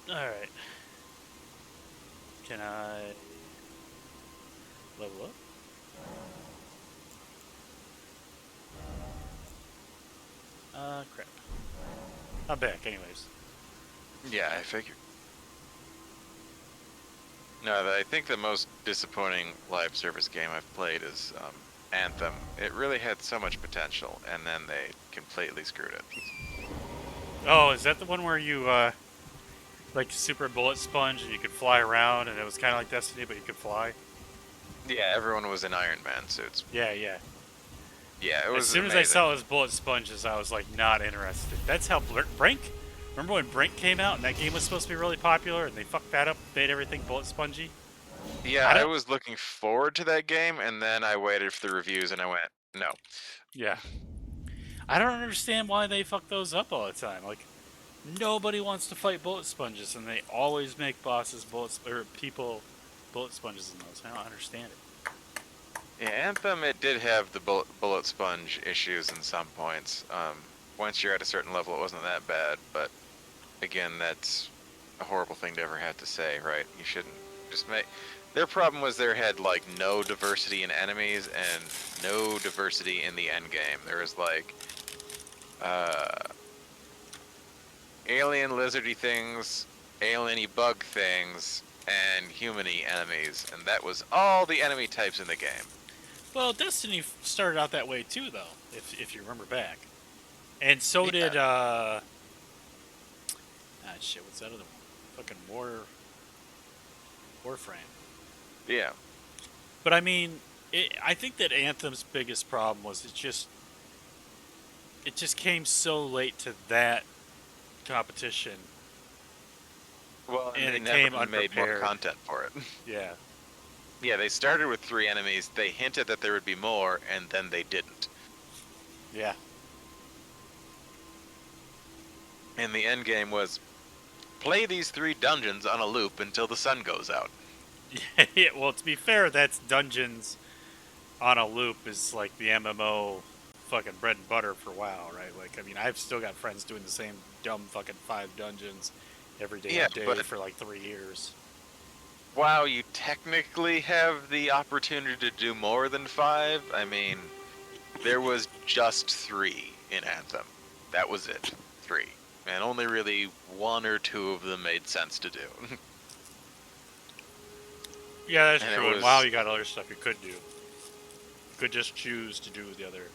[SPEAKER 2] All right. Can I level up? Crap. I'm back, anyways.
[SPEAKER 1] Yeah, I figured. No, I think the most disappointing live service game I've played is Anthem. It really had so much potential, and then they completely screwed it.
[SPEAKER 2] Oh, is that the one where you like super bullet sponge and you could fly around, and it was kind of like Destiny, but you could fly?
[SPEAKER 1] Yeah, everyone was in Iron Man suits.
[SPEAKER 2] Yeah.
[SPEAKER 1] Yeah, it was
[SPEAKER 2] As soon
[SPEAKER 1] amazing.
[SPEAKER 2] as I saw those bullet sponges, I was like not interested. That's how Brink. Remember when Brink came out and that game was supposed to be really popular, and they fucked that up, made everything bullet spongy?
[SPEAKER 1] Yeah, I was looking forward to that game, and then I waited for the reviews, and I went, no.
[SPEAKER 2] Yeah. I don't understand why they fuck those up all the time. Like, nobody wants to fight bullet sponges, and they always make bosses or people bullet sponges in those. I don't understand it.
[SPEAKER 1] Yeah, Anthem, it did have the bullet sponge issues in some points. Once you're at a certain level, it wasn't that bad, but again, that's a horrible thing to ever have to say, right? You shouldn't just make. Their problem was they had like no diversity in enemies and no diversity in the end game. There was like alien lizardy things, alieny bug things, and humany enemies, and that was all the enemy types in the game.
[SPEAKER 2] Well, Destiny started out that way too, though, if you remember back. And so
[SPEAKER 1] Yeah.
[SPEAKER 2] did shit, what's that other one? Fucking Warframe.
[SPEAKER 1] Yeah.
[SPEAKER 2] But I mean, I think that Anthem's biggest problem was it just came so late to that competition.
[SPEAKER 1] Well,
[SPEAKER 2] And
[SPEAKER 1] they
[SPEAKER 2] it
[SPEAKER 1] never
[SPEAKER 2] came
[SPEAKER 1] made more
[SPEAKER 2] unprepared.
[SPEAKER 1] content for it.
[SPEAKER 2] Yeah.
[SPEAKER 1] Yeah, they started with 3 enemies. They hinted that there would be more, and then they didn't.
[SPEAKER 2] Yeah.
[SPEAKER 1] And the end game was play these 3 dungeons on a loop until the sun goes out.
[SPEAKER 2] Yeah, well, to be fair, that's dungeons on a loop is like the MMO fucking bread and butter for WoW, right? Like, I mean, I've still got friends doing the same dumb fucking 5 dungeons every day for like 3 years.
[SPEAKER 1] Wow, you technically have the opportunity to do more than 5. I mean, there was just 3 in Anthem. That was it. 3. And only really 1 or 2 of them made sense to do.
[SPEAKER 2] Yeah, that's
[SPEAKER 1] And
[SPEAKER 2] true.
[SPEAKER 1] it
[SPEAKER 2] And
[SPEAKER 1] was-
[SPEAKER 2] WoW, you got other stuff you could do. You could just choose to do the other.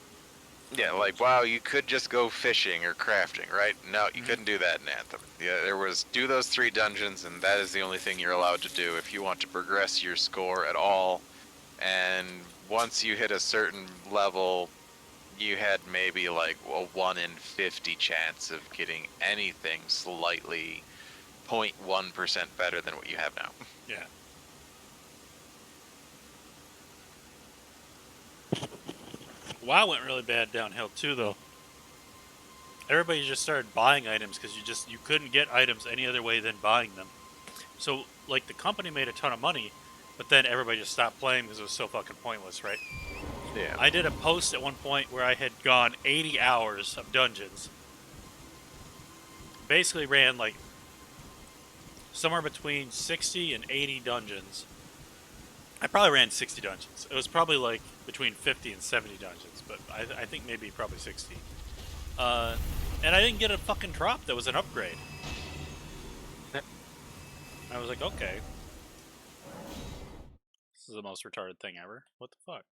[SPEAKER 1] Yeah, like, wow, you could just go fishing or crafting, right? No, you
[SPEAKER 2] Mhm.
[SPEAKER 1] couldn't do that in Anthem. Yeah, there was do those 3 dungeons, and that is the only thing you're allowed to do if you want to progress your score at all. And once you hit a certain level, you had maybe like a 1 in 50 chance of getting anything slightly 0.1% better than what you have now.
[SPEAKER 2] Yeah. WoW went really bad downhill too, though. Everybody just started buying items because you couldn't get items any other way than buying them. So like the company made a ton of money, but then everybody just stopped playing because it was so fucking pointless, right?
[SPEAKER 1] Yeah.
[SPEAKER 2] I did a post at one point where I had gone 80 hours of dungeons. Basically ran like somewhere between 60 and 80 dungeons. I probably ran 60 dungeons. It was probably like between 50 and 70 dungeons, but I think maybe probably 60. And I didn't get a fucking drop that was an upgrade. I was like, okay. This is the most retarded thing ever. What the fuck?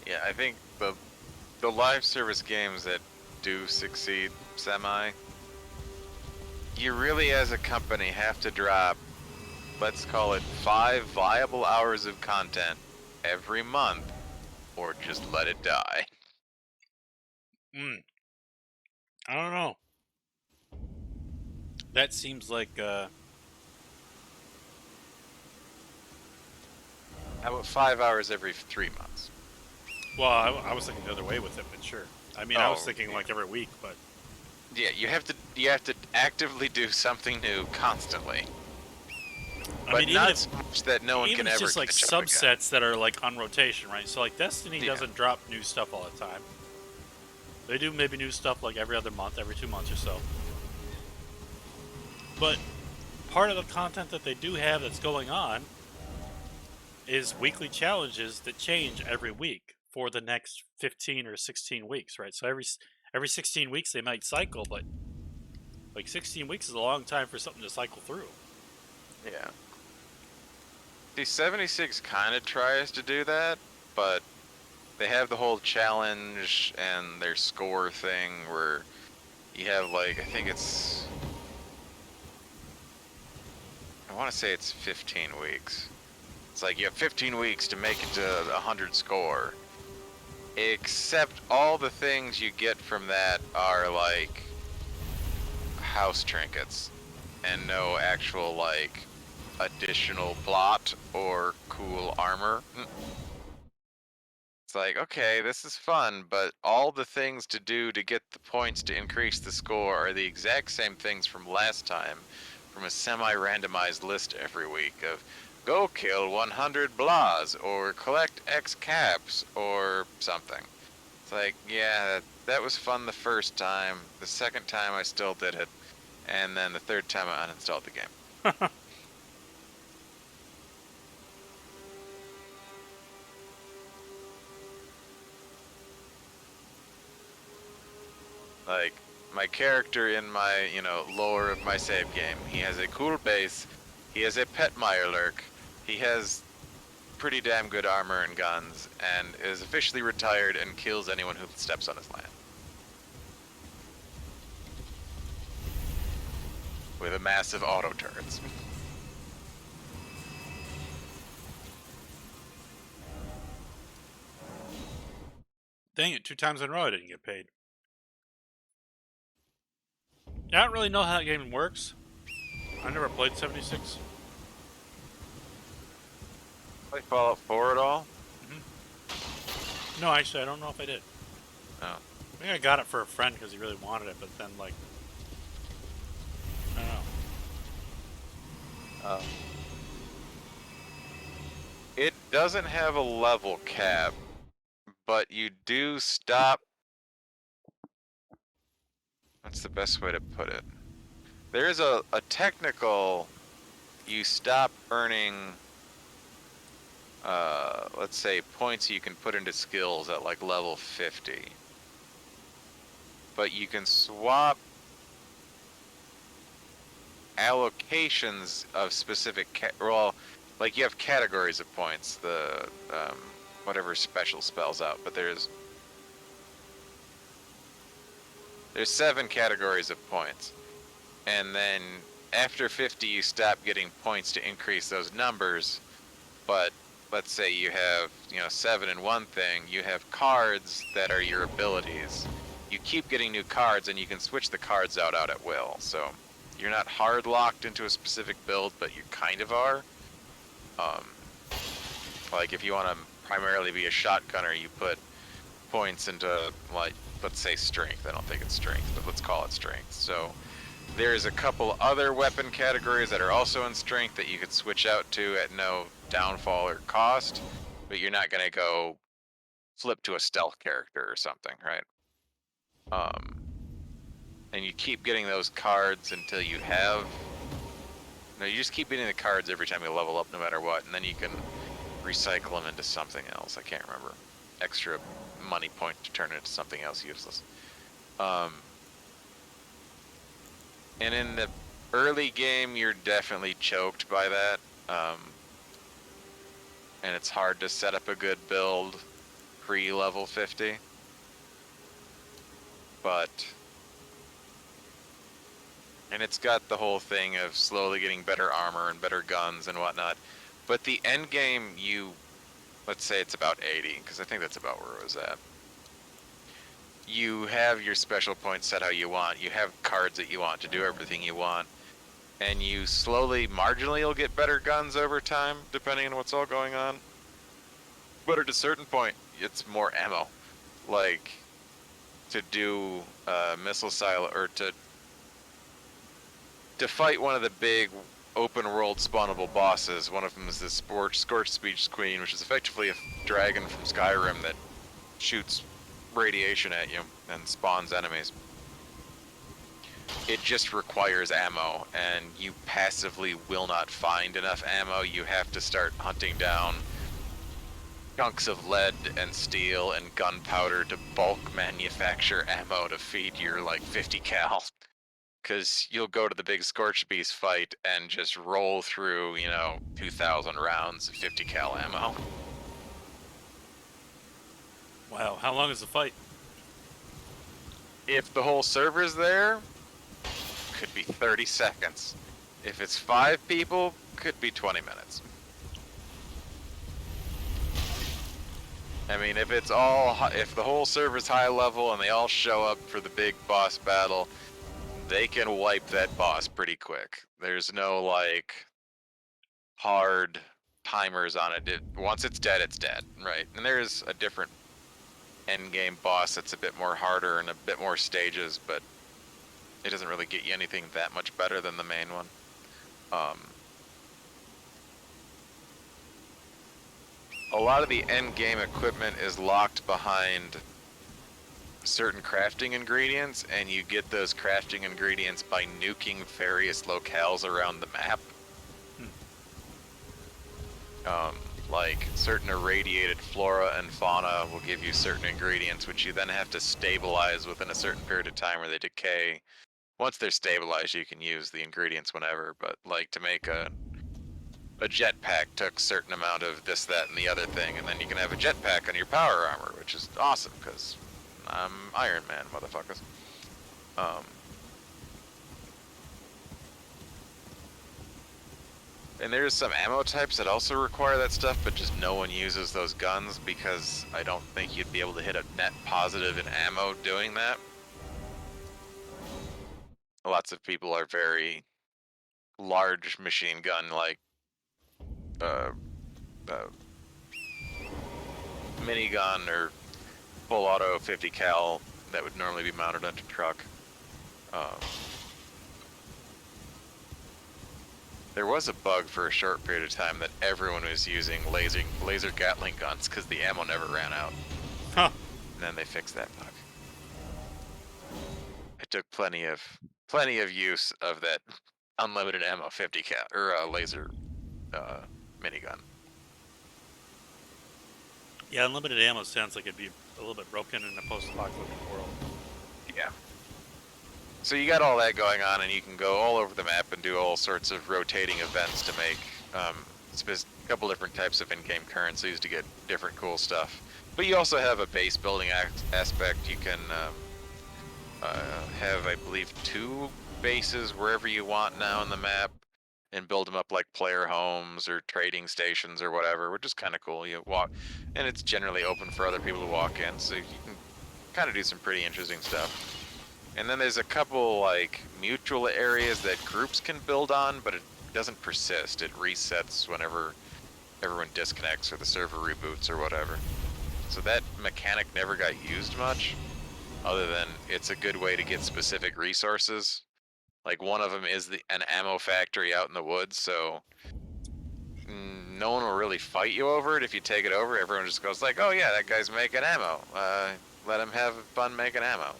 [SPEAKER 1] Yeah, I think the live service games that do succeed semi, you really as a company have to drop, let's call it 5 viable hours of content every month, or just let it die.
[SPEAKER 2] I don't know. That seems like
[SPEAKER 1] How about 5 hours every 3 months?
[SPEAKER 2] well, I was thinking the other way with it, but sure. I mean, I was
[SPEAKER 1] Oh,
[SPEAKER 2] thinking
[SPEAKER 1] yeah.
[SPEAKER 2] like every week, but
[SPEAKER 1] Yeah, you have to actively do something new constantly.
[SPEAKER 2] I
[SPEAKER 1] But
[SPEAKER 2] mean,
[SPEAKER 1] not
[SPEAKER 2] even
[SPEAKER 1] so much that no one
[SPEAKER 2] even
[SPEAKER 1] can
[SPEAKER 2] it's
[SPEAKER 1] ever
[SPEAKER 2] just like
[SPEAKER 1] catch up again.
[SPEAKER 2] subsets that are like on rotation, right? So like Destiny
[SPEAKER 1] Yeah.
[SPEAKER 2] doesn't drop new stuff all the time. They do maybe new stuff like every other month, every 2 months or so. But part of the content that they do have that's going on is weekly challenges that change every week for the next 15 or 16 weeks, right? So every 16 weeks they might cycle, but like 16 weeks is a long time for something to cycle through.
[SPEAKER 1] Yeah. See, 76 kind of tries to do that, but they have the whole challenge and their score thing where you have like, I think it's, I want to say it's 15 weeks. It's like you have 15 weeks to make it to the 100 score. Except all the things you get from that are like house trinkets and no actual like additional plot or cool armor. It's like, okay, this is fun, but all the things to do to get the points to increase the score are the exact same things from last time, from a semi-randomized list every week of go kill 100 blahs, or collect X caps, or something. It's like, yeah, that was fun the first time. The second time I still did it. And then the third time I uninstalled the game. Like, my character in my, lore of my save game, he has a cool base, he has a pet Mirelurk, he has pretty damn good armor and guns, and is officially retired and kills anyone who steps on his land. With a massive auto turrets.
[SPEAKER 2] Dang it, 2 times in a row I didn't get paid. Yeah, I don't really know how that game works. I never played 76.
[SPEAKER 1] Play Fallout 4 at all?
[SPEAKER 2] No, actually, I don't know if I did.
[SPEAKER 1] No.
[SPEAKER 2] I think I got it for a friend because he really wanted it, but then, like, I don't know.
[SPEAKER 1] It doesn't have a level cap, but you do stop. What's the best way to put it? There's a technical, you stop earning, let's say, points you can put into skills at like level 50. But you can swap allocations of specific, well, like you have categories of points, the, whatever special spells out, but there's 7 categories of points. And then after 50, you stop getting points to increase those numbers. But let's say you have, 7 in one thing, you have cards that are your abilities. You keep getting new cards and you can switch the cards out at will. So you're not hard locked into a specific build, but you kind of are. Like if you want to primarily be a shotgunner, you put points into, like, let's say strength. I don't think it's strength, but let's call it strength. So there's a couple other weapon categories that are also in strength that you could switch out to at no downfall or cost, but you're not going to go flip to a stealth character or something, right? And you keep getting those cards until you have. No, you just keep getting the cards every time you level up, no matter what, and then you can recycle them into something else. I can't remember. Extra money point to turn it into something else useless. And in the early game, you're definitely choked by that. And it's hard to set up a good build pre-level 50. And it's got the whole thing of slowly getting better armor and better guns and whatnot. But the end game, let's say it's about 80, because I think that's about where it was at. You have your special points set how you want. You have cards that you want to do everything you want. And you slowly, marginally, you'll get better guns over time, depending on what's all going on. But at a certain point, it's more ammo. Like, to do missile silo, or to fight one of the big open world spawnable bosses. One of them is the Scorched Speech Queen, which is effectively a dragon from Skyrim that shoots radiation at you and spawns enemies. It just requires ammo, and you passively will not find enough ammo. You have to start hunting down chunks of lead and steel and gunpowder to bulk manufacture ammo to feed your, like, 50 cal. Because you'll go to the big Scorched Beast fight and just roll through, 2,000 rounds of 50 cal ammo.
[SPEAKER 2] Wow, how long is the fight?
[SPEAKER 1] If the whole server's there, could be 30 seconds. If it's 5 people, could be 20 minutes. I mean, if the whole server's high level and they all show up for the big boss battle, they can wipe that boss pretty quick. There's no, like, hard timers on it. Once it's dead, it's dead, right? And there's a different end game boss that's a bit more harder and a bit more stages, but it doesn't really get you anything that much better than the main one. A lot of the end game equipment is locked behind certain crafting ingredients, and you get those crafting ingredients by nuking various locales around the map. Like certain irradiated flora and fauna will give you certain ingredients, which you then have to stabilize within a certain period of time where they decay. Once they're stabilized, you can use the ingredients whenever, but like to make a jetpack took a certain amount of this, that, and the other thing, and then you can have a jetpack on your power armor, which is awesome, because I'm Iron Man, motherfuckers. And there's some ammo types that also require that stuff, but just no one uses those guns because I don't think you'd be able to hit a net positive in ammo doing that. Lots of people are very large machine gun, like minigun or full auto 50 cal that would normally be mounted onto truck. There was a bug for a short period of time that everyone was using laser Gatling guns because the ammo never ran out.
[SPEAKER 2] Huh.
[SPEAKER 1] And then they fixed that bug. It took plenty of use of that unlimited ammo 50 cal or laser minigun.
[SPEAKER 2] Yeah, unlimited ammo sounds like it'd be a little bit broken in a post-apocalyptic world.
[SPEAKER 1] Yeah. So you got all that going on, and you can go all over the map and do all sorts of rotating events to make a couple different types of in-game currencies to get different cool stuff. But you also have a base building aspect. You can have, I believe, 2 bases wherever you want now in the map, and build them up like player homes or trading stations or whatever, which is kind of cool. You walk, and it's generally open for other people to walk in, so you can kind of do some pretty interesting stuff. And then there's a couple like mutual areas that groups can build on, but it doesn't persist. It resets whenever everyone disconnects or the server reboots or whatever. So that mechanic never got used much, other than it's a good way to get specific resources. Like one of them is an ammo factory out in the woods, so no one will really fight you over it if you take it over. Everyone just goes like, oh yeah, that guy's making ammo. Let him have fun making ammo.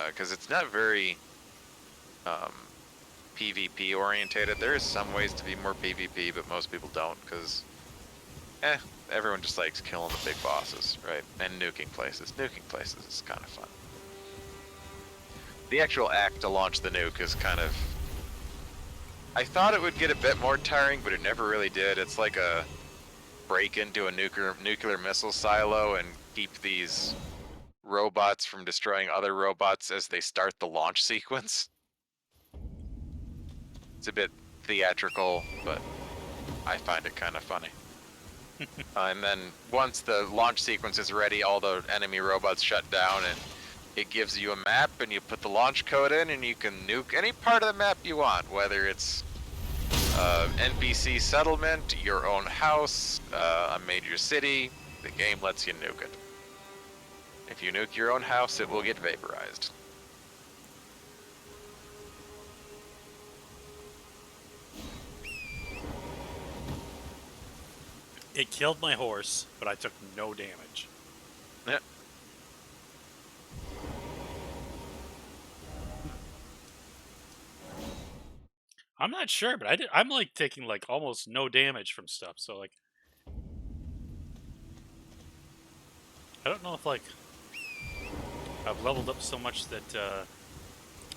[SPEAKER 1] Because it's not very PvP orientated. There is some ways to be more PvP, but most people don't, because everyone just likes killing the big bosses, right? And nuking places. Nuking places is kind of fun. The actual act to launch the nuke is kind of... I thought it would get a bit more tiring, but it never really did. It's like a break into a nuclear missile silo and keep these robots from destroying other robots as they start the launch sequence. It's a bit theatrical, but I find it kind of funny. And then once the launch sequence is ready, all the enemy robots shut down, and it gives you a map, and you put the launch code in, and you can nuke any part of the map you want, whether it's NPC settlement, your own house, a major city. The game lets you nuke it. If you nuke your own house, it will get vaporized.
[SPEAKER 2] It killed my horse, but I took no damage.
[SPEAKER 1] Yeah.
[SPEAKER 2] I'm not sure, but I'm like taking like almost no damage from stuff. So like, I don't know if like I've leveled up so much that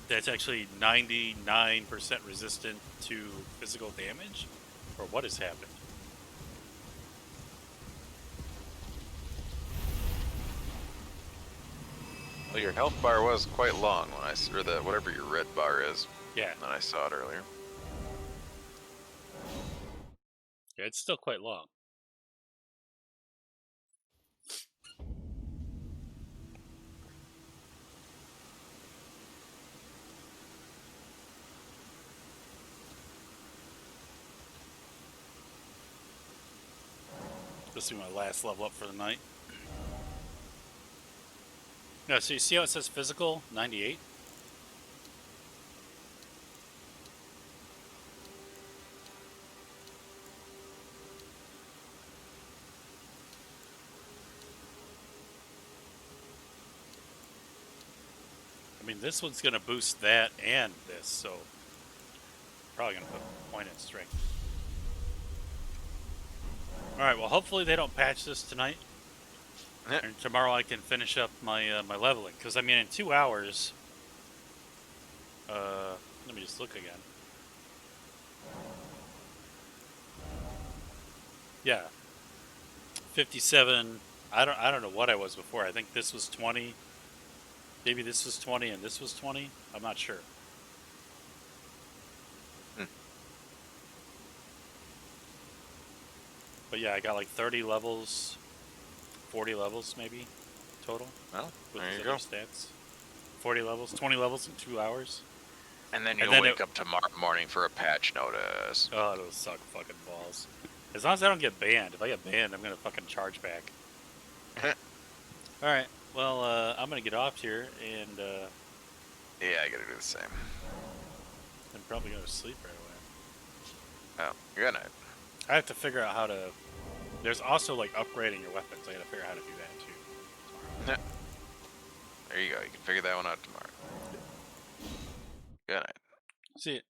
[SPEAKER 2] that's actually 99% resistant to physical damage, or what has happened.
[SPEAKER 1] Well, your health bar was quite long when or whatever your red bar is.
[SPEAKER 2] Yeah.
[SPEAKER 1] When I saw it earlier.
[SPEAKER 2] Yeah, it's still quite long. This will be my last level up for the night. No, so you see how it says physical 98? I mean, this one's gonna boost that and this, so probably gonna put a point in strength. All right. Well, hopefully they don't patch this tonight, and tomorrow I can finish up my my leveling. Because I mean, in 2 hours. Let me just look again. Yeah. 57. I don't know what I was before. I think this was 20. Maybe this was 20 and this was 20. I'm not sure. But yeah, I got like 30 levels, 40 levels maybe total.
[SPEAKER 1] Well,
[SPEAKER 2] with
[SPEAKER 1] there you
[SPEAKER 2] these
[SPEAKER 1] go.
[SPEAKER 2] other stats. 40 levels, 20 levels in 2 hours.
[SPEAKER 1] And then you'll wake up tomorrow morning for a patch notice.
[SPEAKER 2] Oh, it'll suck fucking balls. As long as I don't get banned. If I get banned, I'm gonna fucking charge back. Alright, well, I'm gonna get off here and,
[SPEAKER 1] yeah, I gotta do the same.
[SPEAKER 2] I'm probably go to sleep right away.
[SPEAKER 1] Oh, good night.
[SPEAKER 2] I have to figure out how to... There's also, like, upgrading your weapons. I gotta figure out how to do that, too.
[SPEAKER 1] Yeah. There you go. You can figure that one out tomorrow. Good night.
[SPEAKER 2] See you.